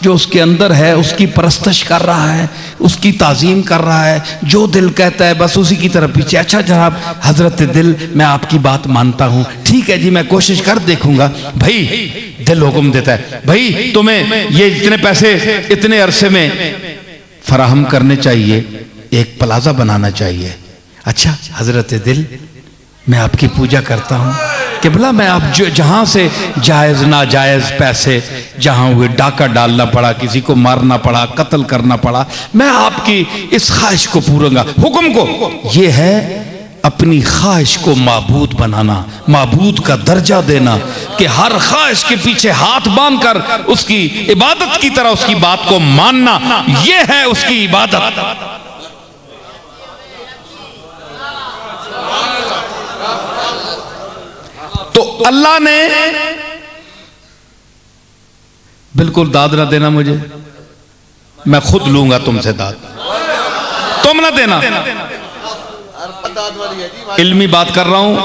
जो उसके अंदर है उसकी परस्तश कर रहा है, उसकी ताजीम कर रहा है, जो दिल कहता है बस उसी की तरफ पीछे। अच्छा जनाब हजरत दिल, मैं आपकी बात मानता हूँ, ठीक है जी मैं कोशिश कर देखूंगा। भाई दिल हुक्म देता है भाई तुम्हें ये इतने पैसे इतने अरसे में फराहम करने चाहिए, एक प्लाजा बनाना चाहिए। अच्छा हजरत दिल मैं आपकी पूजा करता हूँ कि भला मैं आप जो जहां से जायज नाजायज पैसे जहां हुए, डाका डालना पड़ा, किसी को मारना पड़ा, कत्ल करना पड़ा, मैं आपकी इस ख्वाहिश को पूरूंगा, हुक्म को। ये है अपनी ख्वाहिश को माबूद बनाना, माबूद का दर्जा देना कि हर ख्वाहिश के पीछे हाथ बांधकर उसकी इबादत की तरह उसकी बात को मानना, यह है उसकी इबादत। तो अल्लाह ने बिल्कुल दाद ना देना मुझे, मैं खुद लूंगा तुमसे दाद, तुम ना देना। इल्मी बात कर रहा हूं,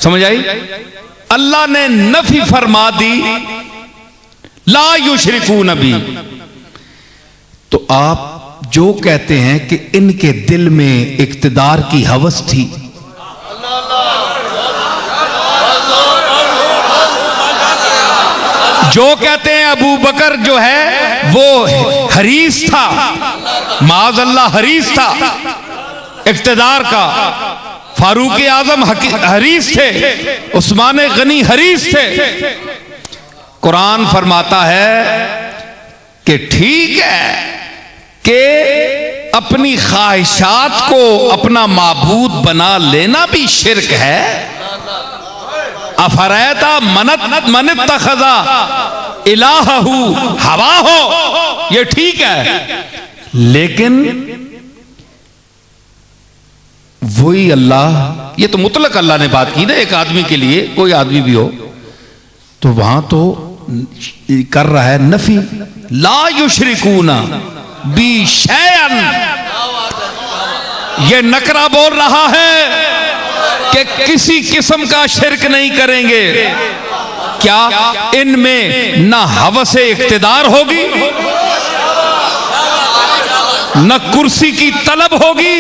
समझ आई। अल्लाह ने नफी फरमा दी ला युशरिकून बी। तो आप जो कहते हैं कि इनके दिल में इक्तिदार की हवस थी, जो कहते हैं अबू बकर जो है वो हरीस था, माज़अल्लाह हरीस था इक़्तिदार का, फारूक आजम हरीस थे, उस्मान गनी हरीस थे। कुरान फरमाता है कि ठीक है कि अपनी ख्वाहिशात को अपना माबूद बना लेना भी शिर्क है। अफरैता मन तखज़ा इलाहू हवा हो, ये ठीक है, लेकिन वही अल्लाह, ये तो मुतलक अल्लाह ने बात की ना, एक आदमी के लिए, कोई आदमी भी हो, तो वहां तो कर रहा है नफी, ला युशरिकूना बी शैअन, ये नकरा बोल रहा है कि किसी किस्म का शिरक नहीं करेंगे। क्या इनमें न हवसे इख्तिदार होगी, न कुर्सी की तलब होगी,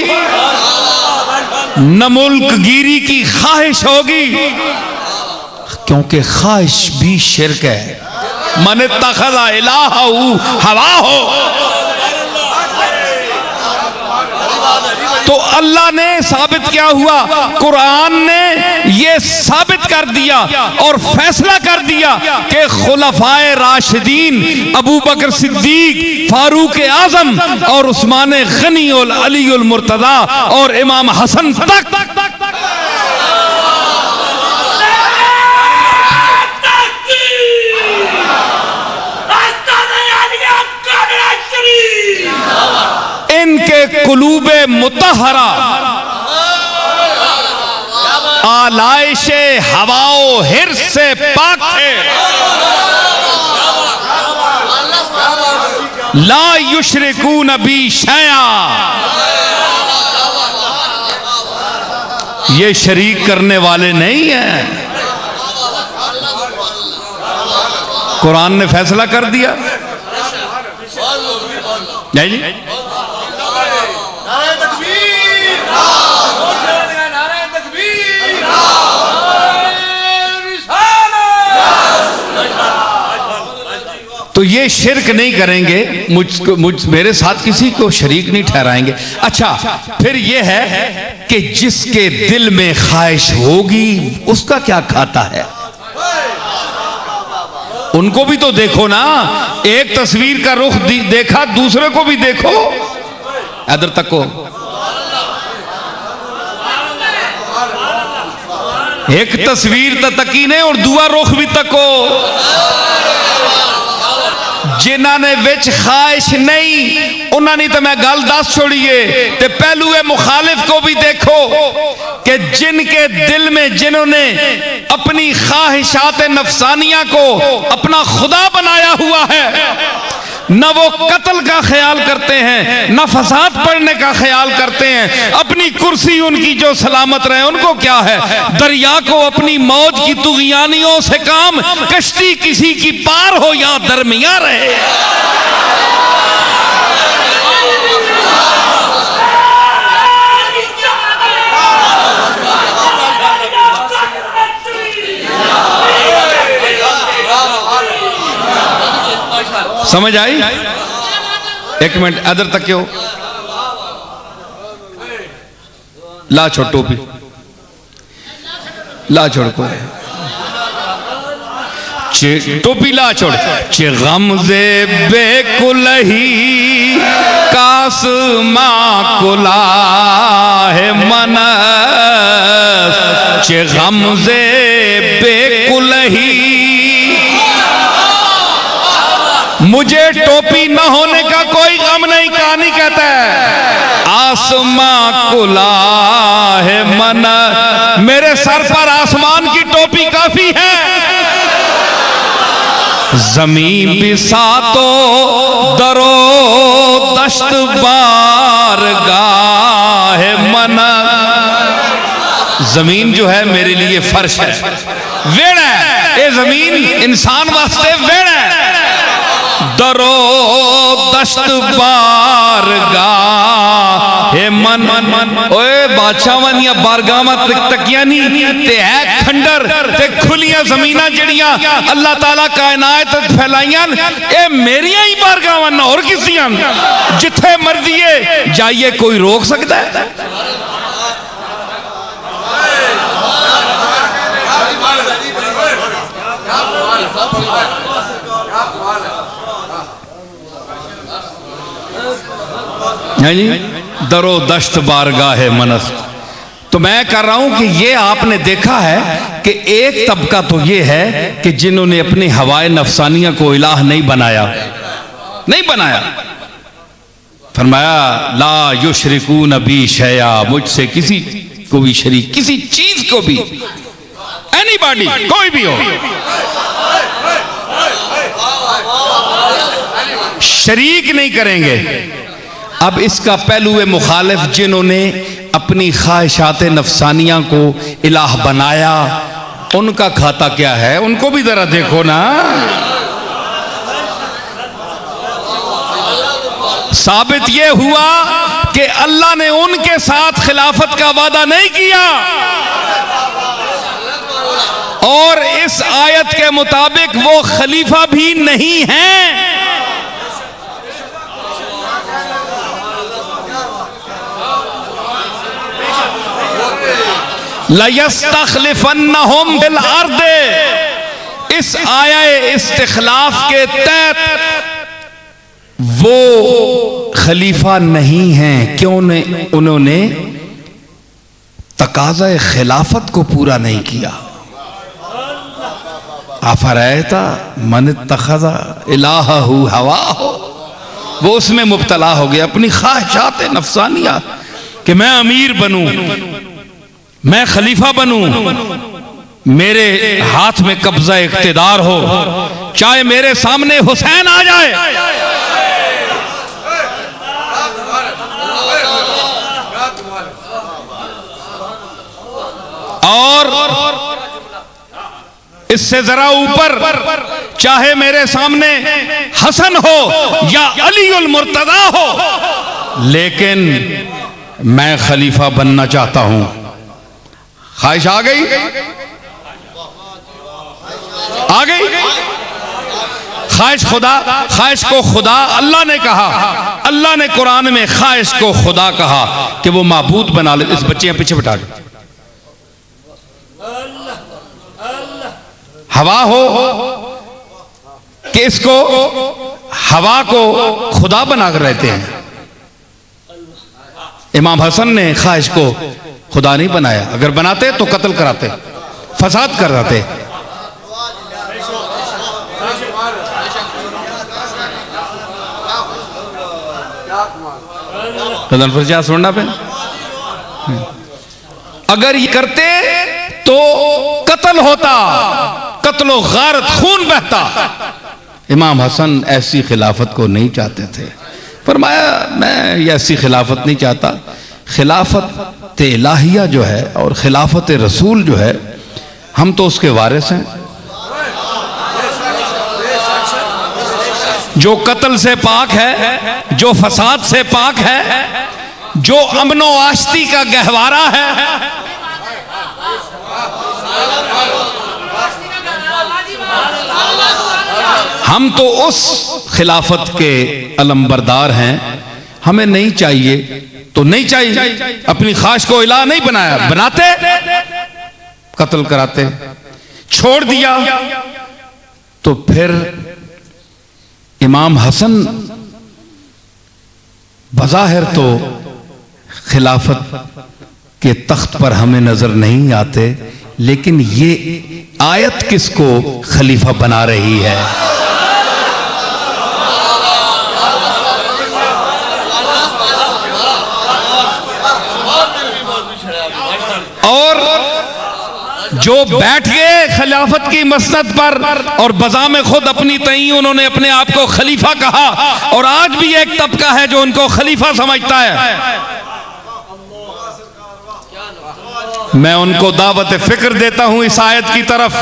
न मुल्कगिरी की ख्वाहिश होगी, क्योंकि ख्वाहिश भी शिरक है। मन तखज़ा इलाहू हवा हो, तो अल्लाह ने साबित क्या हुआ, कुरान ने ये साबित कर दिया और फैसला कर दिया कि खुलफाए राशिदीन अबू बकर सिद्दीक, फारूक आजम और उस्मान गनी और अली उल मुर्तजा और इमाम हसन तक इनके कुलूबे मुतहरा आलाइशे हवाओ हिर्स से पाक थे। ला युशरिकून बी शैआ, ये शरीक करने वाले नहीं हैं। कुरान ने फैसला कर दिया। नहीं जी, तो ये शिरक नहीं करेंगे, मेरे साथ किसी को शरीक नहीं ठहराएंगे। अच्छा, फिर ये है कि जिसके दिल में ख्वाहिश होगी उसका क्या खाता है, उनको भी तो देखो ना। एक तस्वीर का रुख देखा, दूसरे को भी देखो, इधर तको। एक तस्वीर तो तकी ने और दूआ रुख भी तको। जिन्होंने विच ख्वाहिश नहीं, उन्होंने तो मैं गल दस छोड़िए, ते पहलुए मुखालिफ को भी देखो कि जिनके दिल में, जिन्होंने अपनी ख्वाहिशात नफसानिया को अपना खुदा बनाया हुआ है, न वो कत्ल का ख्याल करते हैं, न फसाद पड़ने का ख्याल करते हैं। अपनी कुर्सी उनकी जो सलामत रहे, उनको क्या है, दरिया को अपनी मौज की तुगियानियों से काम, कश्ती किसी की पार हो या दरमिया रहे। समझ आई? एक मिनट इधर तक क्यों, ला छोड़ टोपी, ला छोड़ को टोपी ला छोड़। चे गमज़े बेकुलही कास माँ कुला है मन, चे गमज़े बेकुलही, मुझे टोपी न होने का कोई गम नहीं। कहानी कहता है आसमां कुला है मन, मेरे सर पर आसमान की टोपी काफी है। जमीन बिसा तो दरो दश्त बारगाह है मन, जमीन जो है मेरे लिए फर्श है, वेड़ है। ये जमीन इंसान वास्ते वेड़ है। दरो दश्त बारगाह हे मन ओए बादशाह वालियां बारगाह तकिया नहीं ते है खंडर ते खुलियां जमीना जड़ियां अल्लाह ताला कायनात फैलाइयां ए मेरियां ही बारगाह ना और किसियां जिथे मर्जी जाइए कोई रोक सकता है? दरो दश्त बारगाह है मनस। तो मैं कर रहा हूं कि ये आपने देखा है कि एक तबका तो ये है कि जिन्होंने अपनी हवाए नफसानिया को इलाह नहीं बनाया, नहीं बनाया। फरमाया ला युशरिकून बी शैया, मुझसे किसी को भी शरीक, किसी चीज को भी, एनीबॉडी कोई भी हो, शरीक नहीं करेंगे। अब इसका पहलू मुखालिफ जिन्होंने अपनी ख्वाहिशात नफसानिया को इलाह बनाया, उनका खाता क्या है? उनको भी जरा देखो ना। साबित यह हुआ कि अल्लाह ने उनके साथ खिलाफत का वादा नहीं किया और इस आयत के मुताबिक वो खलीफा भी नहीं हैं। लयस्तखलिफन्नहुम बिल अर्द, इस आया इस्तिखलाफ के तहत वो खलीफा नहीं हैं। क्यों ने? उन्होंने तकाज़ा खिलाफत को पूरा नहीं किया। अफरैता मन इत्तखज़ा इलाहहु हवाहु, वो उसमें मुब्तला हो गया, अपनी ख्वाहिशात नफसानिया कि मैं अमीर बनूं, मैं खलीफा बनूं, मेरे हाथ में कब्जा इख्तिदार हो, चाहे मेरे सामने हुसैन आ जाए। और इससे जरा ऊपर चाहे मेरे सामने हसन हो या अली उल मुर्तदा हो, लेकिन मैं खलीफा बनना चाहता हूं। ख्वाहिश आ गई, आ गई ख्वाहिश। ख्वाहिश को खुदा अल्लाह ने कहा, अल्लाह ने कुरान में ख्वाहिश को खुदा कहा कि वो माबूद बना ले। इस बच्चे पीछे बैठा दो। हवा हो कि इसको हवा को खुदा बनाकर रहते हैं। इमाम हसन ने ख्वाहिश को खुदा नहीं बनाया, अगर बनाते तो कत्ल कराते, फसाद कराते। सुनना पे अगर ये करते तो कत्ल होता, कत्लो गारत, खून बहता। इमाम हसन ऐसी खिलाफत को नहीं चाहते थे। फरमाया मैं ऐसी खिलाफत नहीं चाहता। खिलाफत इलाहिया जो है और खिलाफत रसूल जो है, हम तो उसके वारिस हैं। जो कत्ल से पाक है, जो फसाद से पाक है, जो अमनो आश्ती का गहवारा है, हम तो उस खिलाफत के अलमबरदार हैं। हमें नहीं चाहिए तो नहीं चाहिए। अपनी ख्वाहिश को इलाह नहीं बनाया, बनाते कत्ल कराते, छोड़ दिया। तो फिर इमाम हसन बज़ाहिर तो खिलाफत के तख्त पर हमें नजर नहीं आते, लेकिन ये आयत किसको खलीफा बना रही है? और जो बैठ गए खिलाफत की मसनद पर और बजा में खुद अपनी तई उन्होंने अपने आप को खलीफा कहा, और आज भी एक तबका है जो उनको खलीफा समझता है। मैं उनको दावत फिक्र देता हूं इस आयत की तरफ।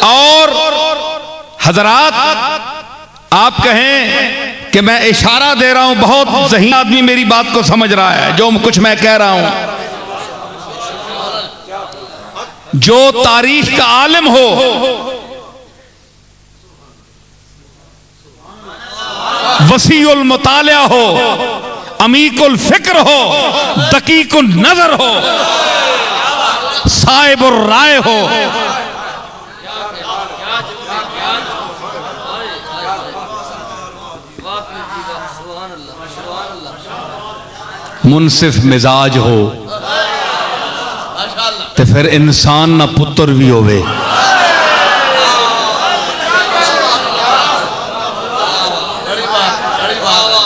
और हजरात, आप कहें कि मैं इशारा दे रहा हूं, बहुत ज़हीन आदमी मेरी बात को समझ रहा है जो कुछ मैं कह रहा हूं। जो तारीख का आलिम हो, वसीउल मुतालिया हो, अमीकुल फिक्र हो, दकीकुल नजर हो, साहिबुर राय हो, मुनसिफ मिजाज हो, तो फिर इंसान ना पुत्र भी होवे।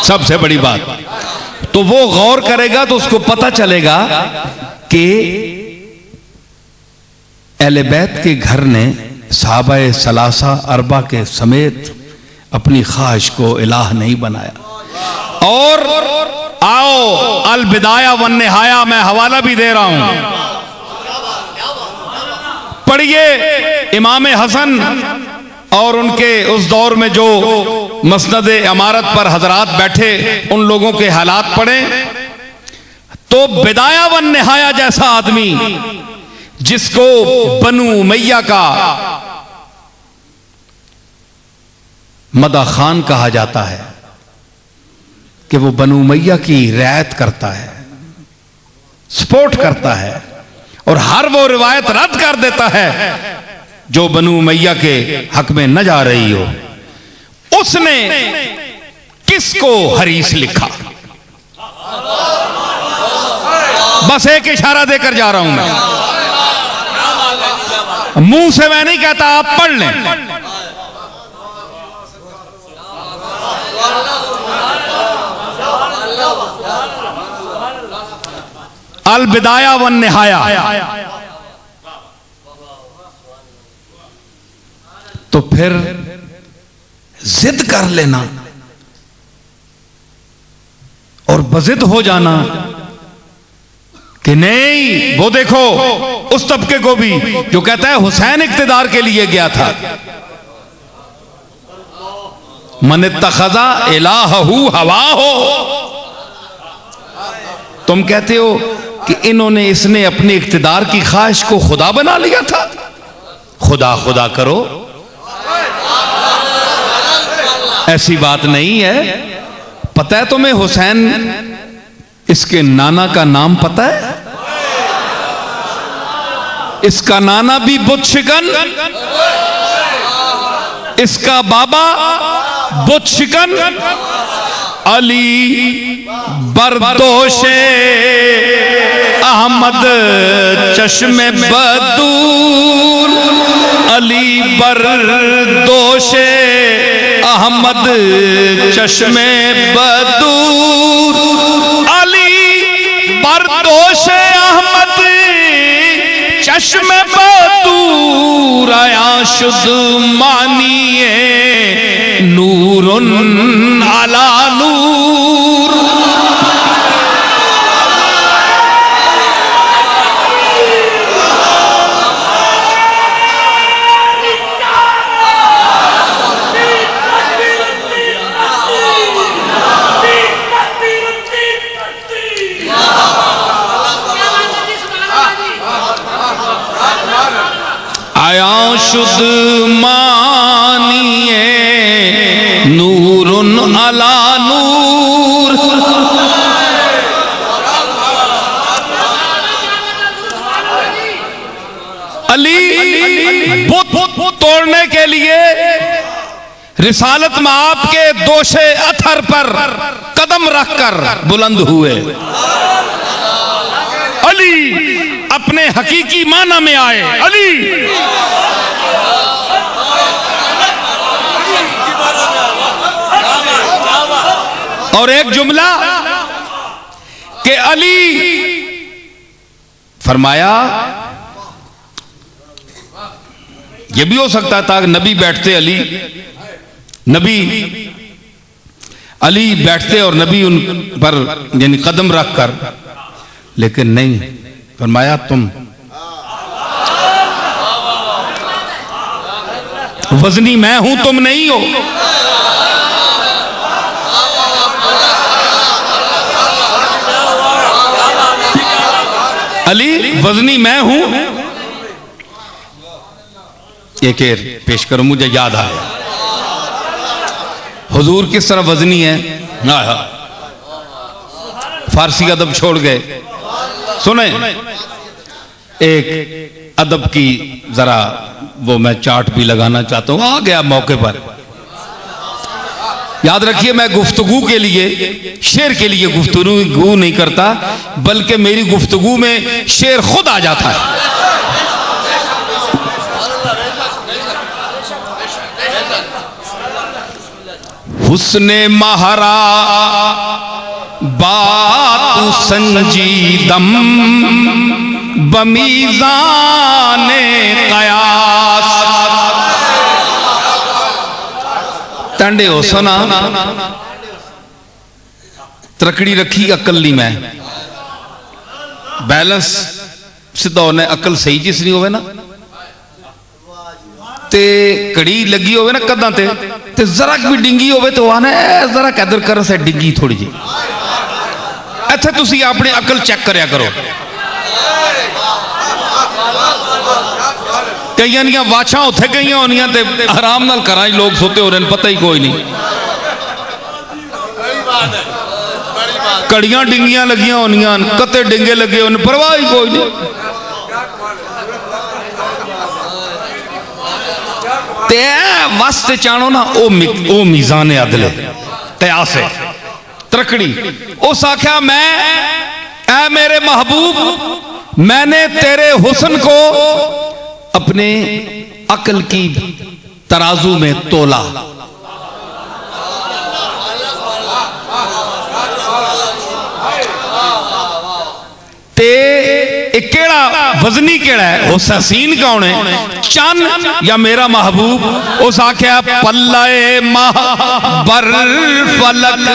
सबसे बड़ी बात तो वो गौर करेगा तो उसको पता चलेगा कि अहले बैत के घर ने सहाबाए सलासा अरबा के समेत अपनी ख्वाहिश को इलाह नहीं बनाया। और आओ अल बिदाया वन निहाया, मैं हवाला भी दे रहा हूं, पढ़िए इमाम हसन और उनके उस दौर में जो मसनद इमारत पर हजरात बैठे उन लोगों के हालात पढ़ें तो बिदाया वन निहाया जैसा आदमी जिसको बनु उमैया का मदा खान कहा जाता है कि वो बनु उमैया की रियायत करता है, सपोर्ट करता है और हर वो रिवायत रद्द कर देता है जो बनु उमैया के हक में न जा रही हो, उसने किसको हरीस लिखा? बस एक इशारा देकर जा रहा हूं मैं, मुंह से मैं नहीं कहता, आप पढ़ लें। अल बिदाया वन निहाया। तो फिर जिद कर लेना और बजिद हो जाना कि नहीं, वो देखो उस तबके को भी जो कहता है हुसैन इक्तिदार के लिए गया था, मन इत्तखज़ा इलाहहू हवा हो। तुम कहते हो कि इसने अपने इक्तिदार की ख्वाहिश को खुदा बना लिया था। खुदा खुदा करो, ऐसी बात नहीं है। पता है तुम्हें हुसैन, इसके नाना का नाम पता है? इसका नाना भी बुत शिकन, इसका बाबा बुत शिकन। अली बरदोशे अहमद चश्मे बदूर, अली बरदोशे अहमद चश्मे बदूर, अली बरदोशे अहमद चश्मे बदूर, आया शुद्ध मानिए नूरुन अला नूर। आया शुद्ध मानिए नूरुन अला नूर। अली बुत तोड़ने के लिए रिसालत में आपके दोषे अथर पर कदम रखकर बुलंद हुए। अली अपने हकीकी माना में आए। अली और एक जुमला कि अली फरमाया, यह भी हो सकता था कि नबी बैठते, नबी अली बैठते और नबी उन पर यानी कदम रखकर, लेकिन नहीं, फरमाया तुम वजनी मैं हूं, तुम नहीं हो। अली वजनी मैं हूं। एक शेर पेश करूं, मुझे याद आया हुजूर किस तरह वजनी है। फारसी अदब छोड़ गए। सुने एक अदब की जरा वो मैं चार्ट भी लगाना चाहता हूं, आ गया मौके पर। याद रखिए, मैं गुफ्तगू के लिए, शेर के लिए गुफ्तगू नहीं करता, बल्कि मेरी गुफ्तगू में शेर खुद आ जाता है। हुस्ने महरा बात संजीदम बमीज़ाने क़यास। टंडे हो सुना तरकड़ी रखी अकल नहीं, मैं बैलेंस सीधा होना, अकल सही जिस नहीं होवे ना ते कड़ी लगी होवे ना कदा ते जरा भी डिंगी होवे तो आना जरा कदर कर से डिंगी थोड़ी जी। इत्थे तुसी अपनी अकल चेक करया करो। कई दियां वाछां उत्थे गई होनियां ते आराम नाल घरां च लोग सोते हो रहे, पता ही कोई नहीं। कड़ियां डिंगियां लगियां होनियां, कते डिंगे लगे होने, परवाह ही कोई नहीं। ते वास्ते चाणो ना ओ मीज़ान अदल कयास है तरकड़ी। उस आख्या मैं ऐ मेरे महबूब, मैंने तेरे हुस्न को अपने अकल की तराजू में तोला। ते केड़ा वजनी केड़ा है, उस हसीन कौन है, चन या मेरा महबूब। उस आख्या पल्ले माह बर फलक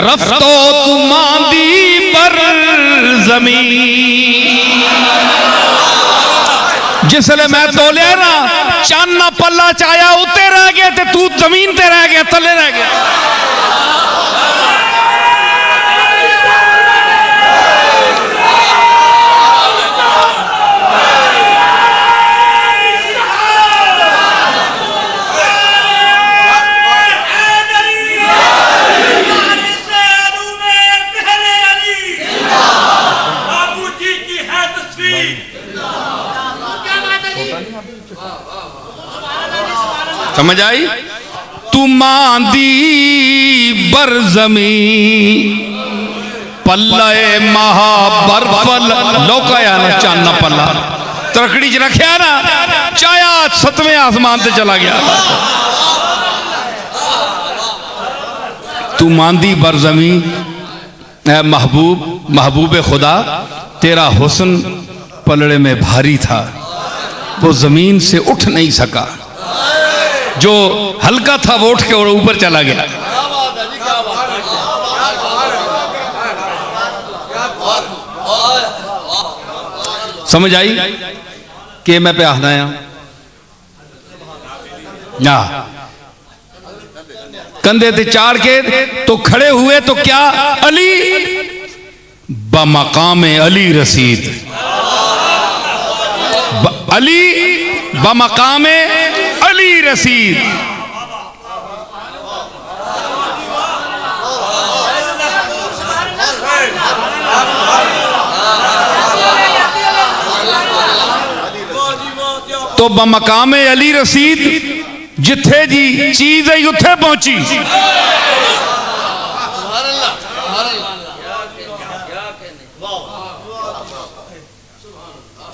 रफ्तो तुमांदी पर जमीन। जिसले मैं तोलिया ना चन ना पल्ला चाया उत्ते रह गया ते तू जमीन ते रह गया, तले रह गया। समझ आई? तू मांदी बर जमी पल्ले महा बरफल लौकाया ना चाना पल्ला तरकड़ी च रखिया ना, चाया 7वें आसमान ते चला गया। तू मांदी बर जमी, ऐ महबूब महबूब खुदा, तेरा हुस्न पलड़े में भारी था, वो जमीन से उठ नहीं सका। जो हल्का था वो उठ के और ऊपर चला गया। समझ आई कि मैं पे आखना या कंधे ते चाड़ के तो खड़े हुए तो क्या, अली बमकाम अली रसीद, अली बमकाम अली रसीद। तो बमकाम अली रसीद जिथे जी चीज है उथे पहुंची।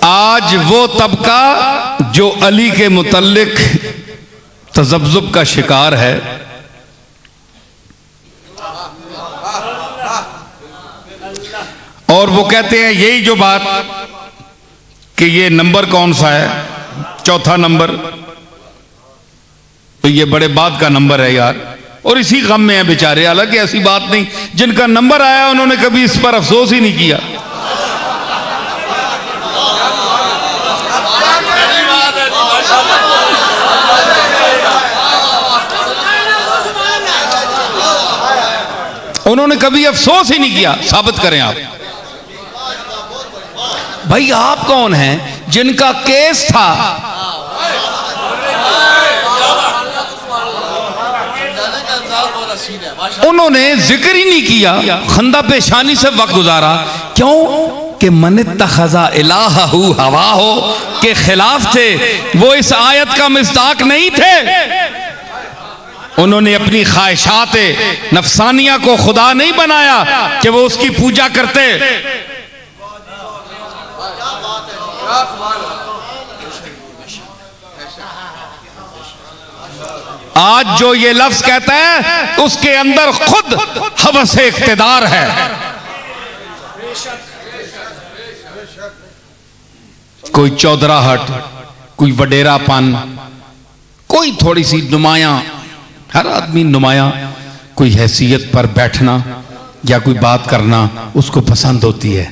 आज वो तबका जो अली के मुतल्लिक तज़ब्ज़ुब का शिकार है, और वो कहते हैं यही जो बात कि ये नंबर कौन सा है, चौथा नंबर, तो ये बड़े बाद का नंबर है यार, और इसी गम में है बेचारे। हालांकि ऐसी बात नहीं, जिनका नंबर आया उन्होंने कभी इस पर अफसोस ही नहीं किया। उन्होंने कभी अफसोस ही नहीं किया। साबित करें आप। भाई आप कौन हैं जिनका केस था उन्होंने जिक्र ही नहीं किया, खंदा पेशानी से वक्त गुजारा। क्यों कि मन तखज़ा इलाहहू हवाहो के खिलाफ थे, वो इस आयत का मिस्दाक नहीं थे। उन्होंने अपनी ख्वाहिशात नफसानिया को खुदा नहीं बनाया कि वो उसकी पूजा करते। आज जो ये लफ्ज कहता है उसके अंदर खुद हवस इख्तिदार है। कोई चौधराहट, कोई वडेरापन, कोई थोड़ी सी नुमाया, हर आदमी नुमाया कोई हैसियत पर बैठना या कोई बात करना उसको पसंद होती है।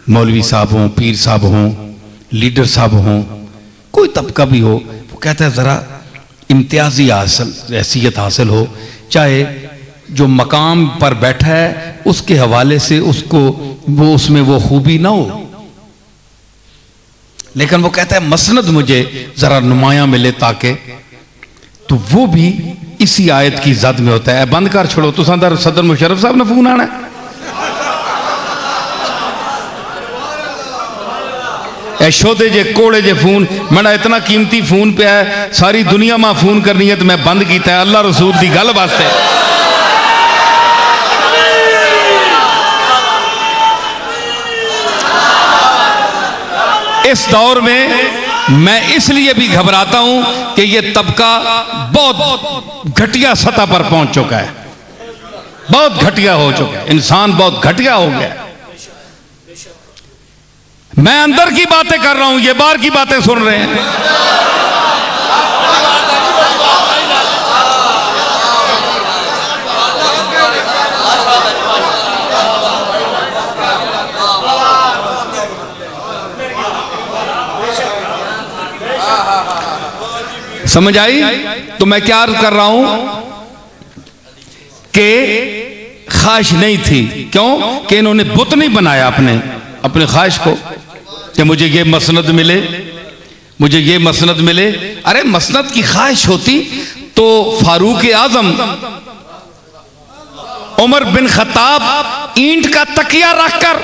मौलवी साहब हों, पीर साहब हों, लीडर साहब हों, कोई तबका भी हो, वो कहता है जरा इम्तियाजी हासिल हैसियत हासिल हो, चाहे जो मकाम पर बैठा है उसके हवाले से उसको वो उसमें वो खूबी ना हो, लेकिन वो कहता है मसनद मुझे जरा नुमाया मिले ताकि, तो वो भी इसी आयत की जद में होता है। बंद कर छोड़ो, तो सदर मुशर्रफ साहब ने फोन आना है। शोदे जे कोड़े जे फोन, मेरा इतना कीमती फोन पे है, सारी दुनिया में फोन करनी है तो मैं बंद किया है अल्लाह रसूल की गल वास्ते। इस दौर में मैं इसलिए भी घबराता हूं कि यह तबका बहुत घटिया सतह पर पहुंच चुका है, बहुत घटिया हो चुका है, इंसान बहुत घटिया हो गया है। मैं अंदर की बातें कर रहा हूं, ये बाहर की बातें सुन रहे हैं। समझ आई? तो मैं क्या अर्ज कर रहा हूं कि ख्वाहिश नहीं थी। क्यों कि इन्होंने बुत नहीं बनाया अपने ख्वाहिश को कि मुझे ये मसनद मिले, मुझे ये मसनद मिले। अरे मसनद की ख्वाहिश होती तो फारूक आजम उमर बिन खत्ताब ईंट का तकिया रखकर,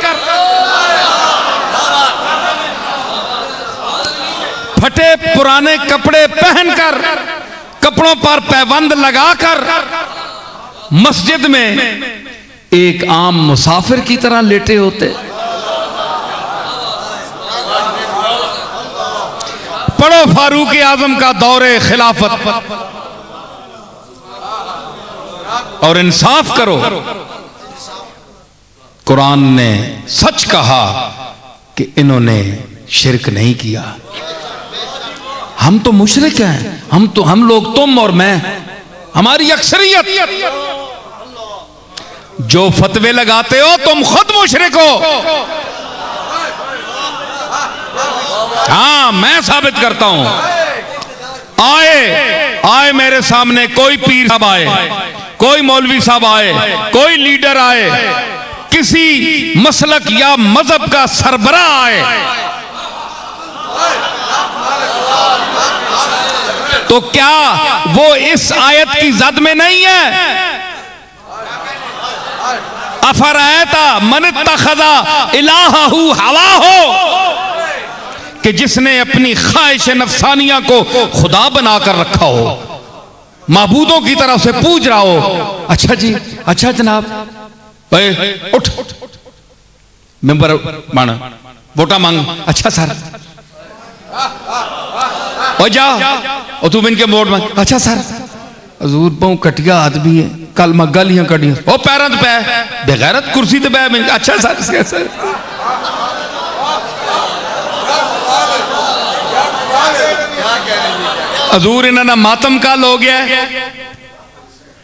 फटे पुराने कपड़े पहनकर, कपड़ों पर पैबंद लगाकर मस्जिद में एक आम मुसाफिर की तरह लेटे होते। पढ़ो फारूक आजम का दौरे खिलाफत और इंसाफ करो। कुरान ने सच कहा कि इन्होंने शिरक नहीं किया। हम तो मुशरिक हैं, हम लोग, तुम और मैं, हमारी अक्सरियत। जो फतवे लगाते हो तुम खुद मुशरिक हो। हाँ, मैं साबित करता हूं। आए मेरे सामने कोई पीर साहब आए, कोई मौलवी साहब आए, कोई लीडर आए, किसी मसलक या मजहब का सरबराह आए, तो क्या वो इस आयत की जद में नहीं है? अफरायता मन तखज़ा इलाहहू हवाहो, कि जिसने अपनी ख्वाहिश नफसानिया को खुदा बनाकर रखा हो, माबूदों की तरफ से पूछ रहा हो। अच्छा जी, अच्छा जनाब, उठ मेंबर माना वोटा मांग। अच्छा सर, और जा और तू इनके वोट मांग। अच्छा सर, हजूर बहु कटिया आदमी है, कल मैं गालियां कटियां, ओ पैरों पे बेगैरत कुर्सी ते पै। अच्छा सर, हजूर इन्होंने मातम कल हो गया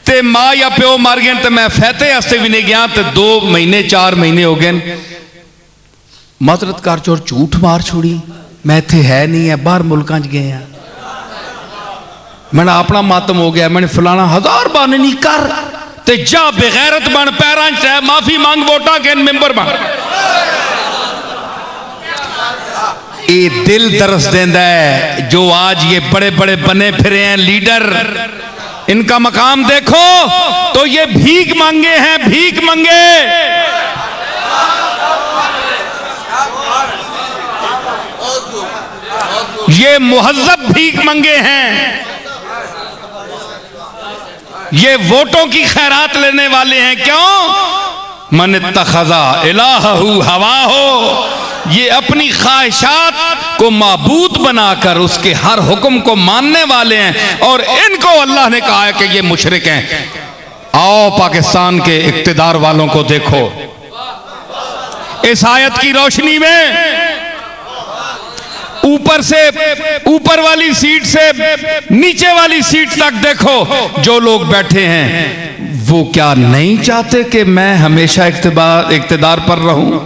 ते मां या प्यो मर गए, तो मैं फैते वास्ते भी नहीं गया, तो 2 महीने 4 महीने हो गए। माजरत कर चोर झूठ मार छोड़ी, मैं इत्थे है नहीं है, बाहर मुल्कां च गए हैं, मैंने अपना मातम हो गया, मैंने फलाना 1000 बहाने नहीं कर, ते जा बेगैरत बन, पैरां च माफी मांग, वोटा के मेंबर बन। ये दिल दरस देंदा है जो आज ये बड़े बड़े बने फिरे हैं लीडर, इनका मकाम देखो तो ये भीख मांगे हैं, भीख मांगे। ये मुहज्जब भीख मंगे हैं, ये वोटों की खैरात लेने वाले हैं। क्यों? मन तखज़ा इलाहू हवा हो, ये अपनी ख्वाहिशात को माबूद बनाकर उसके हर हुक्म को मानने वाले हैं। और इनको अल्लाह ने कहा है कि ये मुशरिक हैं। आओ पाकिस्तान के इक्तिदार वालों को देखो, इस आयत की रोशनी में ऊपर से ऊपर वाली सीट से नीचे वाली सीट तक देखो, जो लोग बैठे हैं वो क्या नहीं चाहते कि मैं हमेशा इक्तिदार पर रहूं?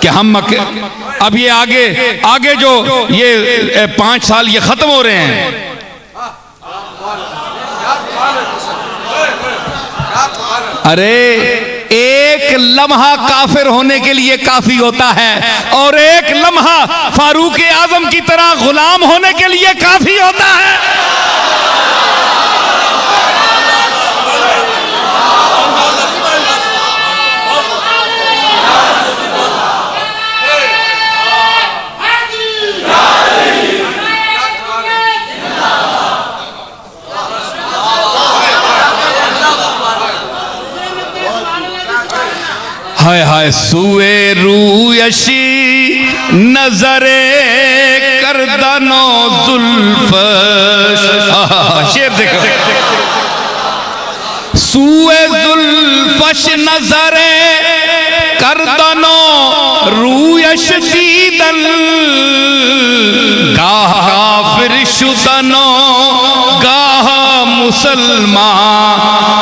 कि हम अब ये आगे जो ये 5 साल ये खत्म हो रहे हैं, अरे एक लम्हा काफिर होने के लिए काफी होता है और एक लम्हा फारूक आजम की तरह गुलाम होने के लिए काफी होता है। हाय हाय सुए रूयशी नजरे करदनो जुल्फश, शेर देखो, सुए जुल्फश नजरे करदनो रूयश दीदन, गाह फिर शुदनो गाह मुसलमान